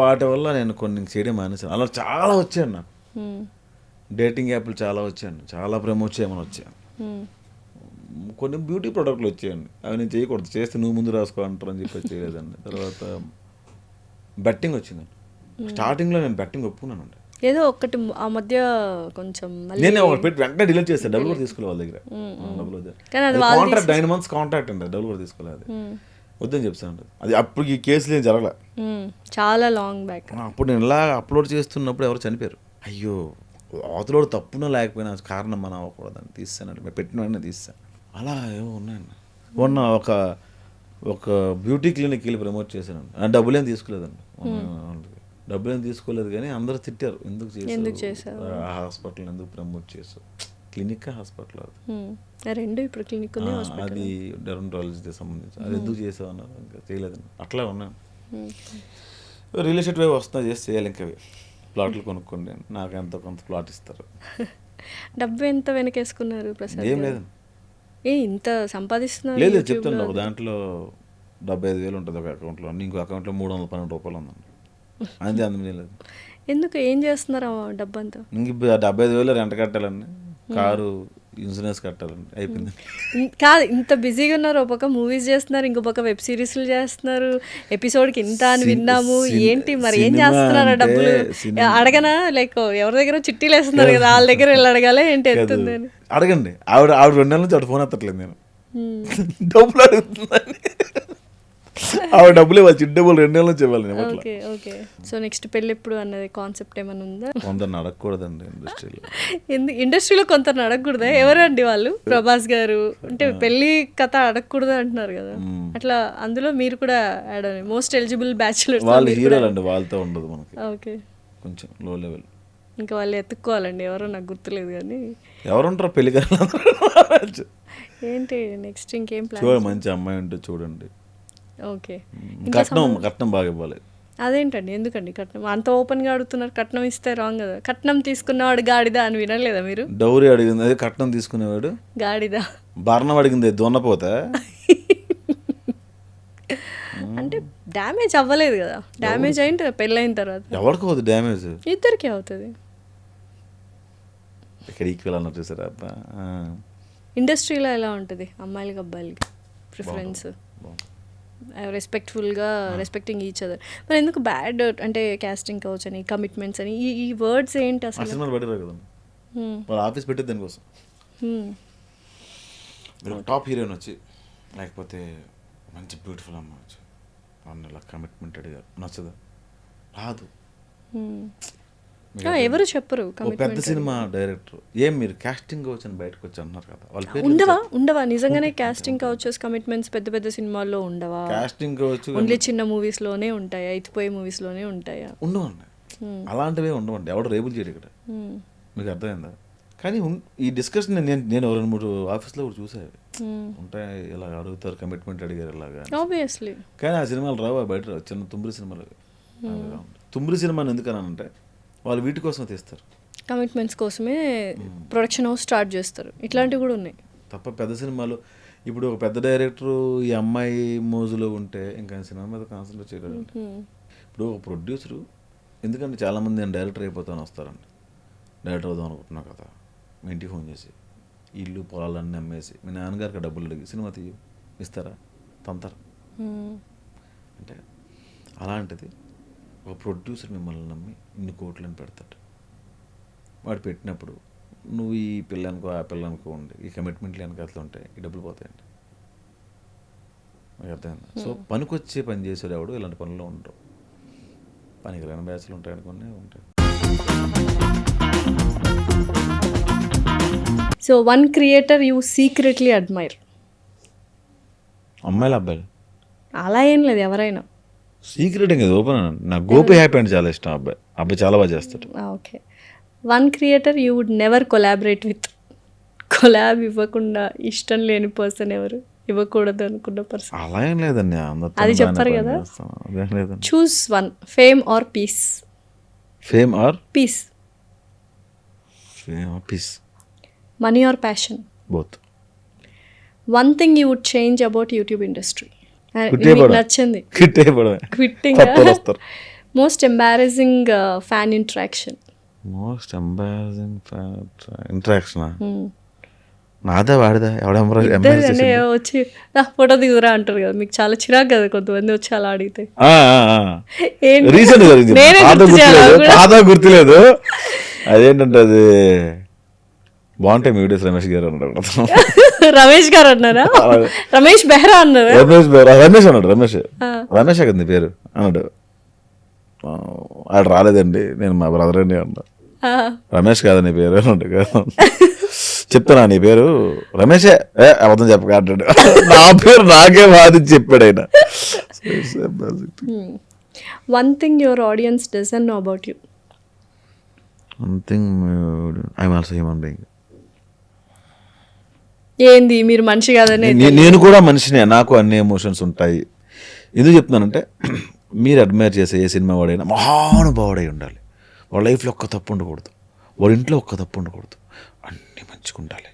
వాటి వల్ల నేను కొన్ని చేయడం మానేసాను. అలా చాలా వచ్చాను నాకు. డేటింగ్ యాప్లు చాలా వచ్చాను, చాలా ప్రమోట్ చేయమని వచ్చాను. కొన్ని బ్యూటీ ప్రోడక్ట్లు వచ్చాయండి, అవి నేను చేయకూడదు, చేస్తే నువ్వు ముందు రాసుకో అంటారు అని చెప్పి చేయలేదండి. తర్వాత బెట్టింగ్ వచ్చిందండి. స్టార్టింగ్లో నేను బెట్టింగ్ ఒప్పుకున్నానండి. ఏదో ఒకటి ఆ మధ్య కొంచెం నేనే ఒకటి పెట్టి వెంటనే డిలీట్ చేస్తాను. డబ్బులు కూడా తీసుకోవాలి వాళ్ళ దగ్గర. కాంట్రాక్ట్ 9 months కాంట్రాక్ట్ అండి, డబ్బులు కూడా తీసుకోలేదు. వద్దని చెప్తాను. అది అప్పుడు ఈ కేసులు ఏం జరగలే, చాలా లాంగ్ బ్యాక్. అప్పుడు నేను ఇలా అప్లోడ్ చేస్తున్నప్పుడు ఎవరు చనిపోయారు. అయ్యో అవతలోడు తప్పున లేకపోయినా కారణం మనం అవ్వకూడదని తీస్తానండి. మేము పెట్టిన వెంటనే తీస్తాను. అలా ఏమో ఉన్నాయండి. మొన్న ఒక బ్యూటీ క్లినిక్ వెళ్ళి ప్రమోట్ చేశానండి. డబ్బులేం తీసుకోలేదండి, డబ్బులేం తీసుకోలేదు. కానీ అందరూ తిట్టారు, ఎందుకు చేసావు హాస్పిటల్, ఎందుకు ప్రమోట్ చేసావు. క్లినిక్ హాస్పిటల్ అది రెండు ఇప్పుడు క్లినిక్ అది డెర్మటాలజీకి సంబంధించి, అది ఎందుకు చేసావు అన్నారు. ఇంకా చేయలేదండి, అట్లా ఉన్నాను. రియల్ ఎస్టేట్ వైపు వస్తున్నా, చేసి చేయాలి. ఇంకా ప్లాట్లు కొనుక్కోండి, నాకు ఎంతో కొంత ప్లాట్ ఇస్తారు. డబ్బు ఎంత వెనకేసుకున్నారు ప్రసాద్? ఏం లేదండి, ఇంత సంపాదిస్తున్నారు. లేదు చెప్తాను. ఒక దాంట్లో 75,000 ఉంటుంది ఒక అకౌంట్లో, ఇంకో అకౌంట్లో 312 రూపాయలు ఉందండి. అంతే, అందులో లేదు. ఎందుకు, ఏం చేస్తున్నారు డబ్బు అంతా? ఇంక 75,000 రెంట్ కట్టాలండి, కారు ఇన్సూరెన్స్ కట్టాలండి, అయిపోయింది. కాదు, ఇంత బిజీగా ఉన్నారు, ఒక పక్క మూవీస్ చేస్తున్నారు, ఇంకో పక్క వెబ్ సిరీస్లు చేస్తున్నారు, ఎపిసోడ్కి ఇంత అని విన్నాము. ఏంటి మరి, ఏం చేస్తున్నారు? డబ్బులు అడగనా? లైక్ ఎవరి దగ్గర చిట్టీలు వేస్తున్నారు కదా, వాళ్ళ దగ్గర వెళ్ళి అడగాలి ఏంటి ఎత్తుంది అని అడగండి. ఆవిడ 2 నెలల నుంచి ఆవిడ ఫోన్ ఎత్తట్లేదు, నేను డబ్బులు అడుగుతుందని. ఆవిడ డబ్బులు ఇవ్వాలి, చిట్టి డబ్బులు 2 నెలల నుంచి ఇవ్వాలి. Okay okay. సో నెక్స్ట్ పెళ్ళి ఎప్పుడు అన్నది కాన్సెప్ట్ ఏమైనా ఉందా? కొందరిని అడగకూడదండి ఇండస్ట్రీలో. ఇండస్ట్రీలో కొందరిని అడగకూడదా? ఎవరండి వాళ్ళు? ప్రభాస్ గారు అంటే పెళ్లి కథ అడగకూడదు అంటున్నారు కదా, అట్లా అందులో మీరు కూడా యాడ్ అని మోస్ట్ ఎలిజిబుల్ బ్యాచులర్. వాళ్ళు హీరోలు అండి, వాళ్ళతో ఉండదు మనకి. ఓకే, కొంచెం లో లెవెల్. ఇంకా వాళ్ళు ఎత్తుక్కోవాలండి, ఎవరో నాకు గుర్తులేదు కానీ. ఎవరుంటారో పెళ్లి గారు. ఏంటి నెక్స్ట్ ఇంకేం ప్లాన్? చూడండి, మంచి అమ్మాయి ఉంటే చూడండి. ఓకే. కట్నం బాగా ఇవ్వాలి. అదేంటండి, ఎందుకండి కట్నం అంత ఓపెన్గా అడుగుతున్నారు? కట్నం ఇస్తే రాంగ్ కదా. కట్నం తీసుకున్నవాడు గాడిదా అని వినలేదా మీరు? డౌరీ అడిగింది అది, కట్నం తీసుకునేవాడు గాడిదా. భరణం అడిగింది దున్నపోతే. అంటే డ్యామేజ్ అవ్వలేదు కదా, డ్యామేజ్ అయింది పెళ్ళైన తర్వాత. ఎవరికి అవుతుంది డ్యామేజ్? ఇద్దరికి అవుతుంది. ఇక్కడ ఈక్వల్ అన్నట్టు చూసారా? ఇండస్ట్రీలో ఎలా ఉంటుంది అమ్మాయిలకి అబ్బాయిలకి ప్రిఫరెన్స్? రెస్పెక్ట్ఫుల్గా రెస్పెక్టింగ్ ఈచ్ అదర్. మరి ఎందుకు బ్యాడ్ అంటే కాస్టింగ్ కౌచ్ అని, కమిట్మెంట్స్ అని, ఈ వర్డ్స్ ఏంటి అసలు? సినిమాలు పెట్టారు కదా, వాళ్ళ ఆఫీస్ పెట్టేది దానికోసం. టాప్ హీరోయిన్ వచ్చి, లేకపోతే మంచి బ్యూటిఫుల్ అమ్మ వచ్చి, ఇలా కమిట్మెంట్ అడిగారు, నచ్చదా? రాదు. ఎవరు చెప్పరు. పెద్ద సినిమా డైరెక్టర్ ఏం మీరు కాస్టింగ్ కౌచ్ అని బయటకు వచ్చి అన్నారు కదా, వాళ్ళ ఉండవా నిజంగానే కాస్టింగ్ కౌచెస్, కమిట్మెంట్స్ పెద్ద పెద్ద సినిమాల్లో ఉండవా? కాస్టింగ్ కౌచ్ ఓన్లీ చిన్న మూవీస్ లోనే ఉంటాయా? ఎత్తిపోయే మూవీస్ లోనే ఉంటాయా? ఉండవండి, అలాంటివే ఉండవండి. ఎవడు రేబుల్ చేయడు ఇక్కడ, మీకు అర్థమైందా? కానీ ఈ డిస్కషన్ నేను 2-3 ఆఫీస్లో కూడా చూసాను. ఉంటాయి ఇలా అడుగుతారు, కమిట్మెంట్ అడిగారు ఇలాగా. ఆబ్వియస్లీ. కానీ ఆ సినిమాలు రావు, బయట రావు. చిన్న తుమ్మిరి సినిమాలు. తుమ్మిరి సినిమాని ఎందుకనంటే వాళ్ళు వీటి కోసం తీస్తారు, కమిట్మెంట్స్ కోసమే ప్రొడక్షన్ హౌస్ స్టార్ట్ చేస్తారు. ఇట్లాంటివి కూడా ఉన్నాయి తప్ప పెద్ద సినిమాలు. ఇప్పుడు ఒక పెద్ద డైరెక్టరు ఈ అమ్మాయి మోజులో ఉంటే ఇంకా సినిమా మీద కాన్సన్ట్రేట్ చేయగలరు. ఇప్పుడు ఒక ప్రొడ్యూసరు, ఎందుకంటే చాలామంది నేను డైరెక్టర్ అయిపోతాను వస్తారండి. డైరెక్టర్ అవుదాం అనుకుంటున్నా కదా, మీ ఇంటికి ఫోన్ చేసి ఇల్లు పొలాలన్నీ అమ్మేసి మీ నాన్నగారికి డబ్బులు అడిగి సినిమా తీయ ఇస్తారా? తంతారా? అంటే అలాంటిది ఒక ప్రొడ్యూసర్ మిమ్మల్ని నమ్మి ఇన్ని కోట్లని పెడతాడు. వాడు పెట్టినప్పుడు నువ్వు ఈ పిల్లనుకో ఆ పిల్లనుకో ఉండి ఈ కమిట్మెంట్లు వెనకాతలు ఉంటాయి, ఈ డబ్బులు పోతాయండి. మీకు అర్థమైందా? సో పనికొచ్చే పని చేసేవాడు ఎవడు ఇలాంటి పనుల్లో ఉండవు. పనికిరాని బ్యాచ్లు ఉంటాయి అనుకునే ఉంటాయి. So one creator you secretly admire? అమ్మాయిలు అబ్బాయిలు అలా ఏం లేదు, ఎవరైనా. సీక్రెట్ కదా, ఓపెన్. నాకు గోపి హ్యాపీ అంటే చాలా ఇష్టం. అబ్బాయి చాలా బాగా చేస్తాడు. Okay. One creator you would never collaborate with? Collab ఇవ్వకుండా ఇష్టం లేని పర్సన్ ఎవరు? ఇవ్వకూడదు అనుకున్న పర్సన్? అలా ఏం లేదండి, అది చెప్పారు కదా. అదేం లేదండి. Choose one, fame or peace? Fame or peace? Fame or peace? Money or passion? Both. One thing you would change about YouTube industry? మీకు నచ్చింది హిట్ అయిపోవడమే. క్విట్టింగ్. కొత్త వాళ్ళు వస్తారు. Most embarrassing fan interaction. Most embarrassing interaction నాదా వాడిదా ఇద్దరికంటే వచ్చి photo దిగురా అంటారు కదా, మీకు చాలా చిరాకు కదా కొంతమంది వచ్చి అలా అడిగితే. ఏంటి? రీసెంట్ నేనే గుర్తు చేయాలా కూడా? పాత గుర్తులేదు. అదేంటంటే అది బాగుంటాయి మీ వీడియోస్. రమేష్ గారు అన్నాడు. రమేష్ గారు అన్నారా? రమేష్ బెహ్రా అన్నారా? రమేష్ అన్నాడు. రమేష్ కదా నీ పేరు అన్నాడు. ఆడు రాలేదండి, నేను మా బ్రదర్ అండి అన్నా. రమేష్ కాదా నీ పేరు అన్నాడు. కదా చెప్తానా నీ పేరు రమేషే, అబద్ధం చెప్పక అంటాడు. నా పేరు నాకే వాదించి చెప్పాడు ఆయన. One thing your audience doesn't know about you. One thing I'm also human being. ఏంది మీరు మనిషి కాదని? నేను కూడా మనిషినే, నాకు అన్ని ఎమోషన్స్ ఉంటాయి. ఎందుకు చెప్తున్నానంటే మీరు అడ్మైర్ చేసే ఏ సినిమా వాడైనా మహానుభావుడై ఉండాలి. వాళ్ళ లైఫ్లో ఒక్క తప్పు ఉండకూడదు, వాళ్ళ ఇంట్లో ఒక్క తప్పు ఉండకూడదు, అన్నీ మంచిగా ఉండాలి.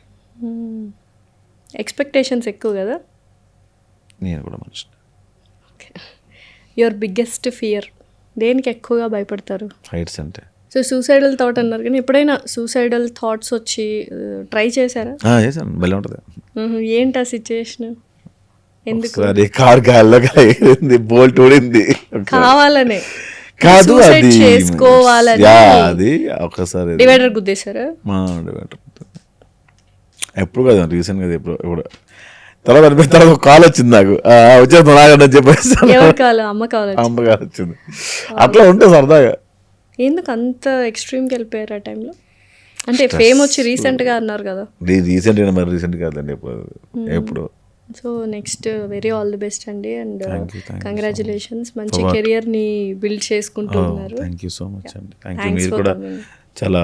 ఎక్స్పెక్టేషన్స్ ఎక్కువ కదా. నేను కూడా మనిషిని. యువర్ బిగ్గెస్ట్ ఫియర్, దేనికి ఎక్కువగా భయపడతారు? హైట్స్ అంటే. సో సూసైడల్ థాట్ అన్నారు కానీ ఎప్పుడైనా సూసైడల్ థాట్స్ వచ్చి ట్రై చేశారా? చేశాను, భలే ఉంటుంది. ఏంటి ఆ సిచ్యుయేషన్? ఎందుకు? కార్ గాల్లో ఎగిరింది, బోల్ట్ ఊడింది. కావాలనే కాదు, అది చేసుకోవాలని. అది ఒకసారి డివైడర్ గుద్దేశారా? డివైడర్ ఎప్పుడు కాదు, రీసెంట్గా ఎప్పుడు తర్వాత కాల్ వచ్చింది నాకు, వచ్చేది నాగని చెప్పేసి. ఎవరు కావాలి? అమ్మ కావాలి. అమ్మ కాల్ వచ్చింది. అట్లా ఉంటే సరదాగా. ఎందుకు అంత ఎక్స్ట్రీమ్కి వెళ్ళిపోయారు ఆ టైంలో? అంటే ఫేమ్ వచ్చి రీసెంట్గా అన్నారు కదా. రీసెంట్గా మరి రీసెంట్ కాదండి, ఎప్పుడు. So next very all the best అండి, అండ్ కంగ్రాచులేషన్స్. మంచి కెరియర్ని బిల్డ్ చేసుకుంటున్నారు. థ్యాంక్ యూ సో మచ్ అండి. Thank you. మీరు కూడా చాలా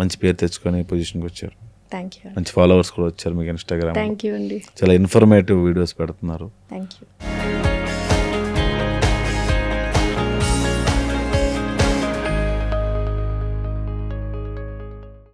మంచి పేరు తెచ్చుకొని పొజిషన్కి వచ్చారు. Thank you. మంచి ఫాలోవర్స్ కూడా వచ్చారు మీకు ఇన్స్టాగ్రామ్. థ్యాంక్ యూ అండి. చాలా ఇన్ఫర్మేటివ్ వీడియోస్ పెడుతున్నారు. Thank you.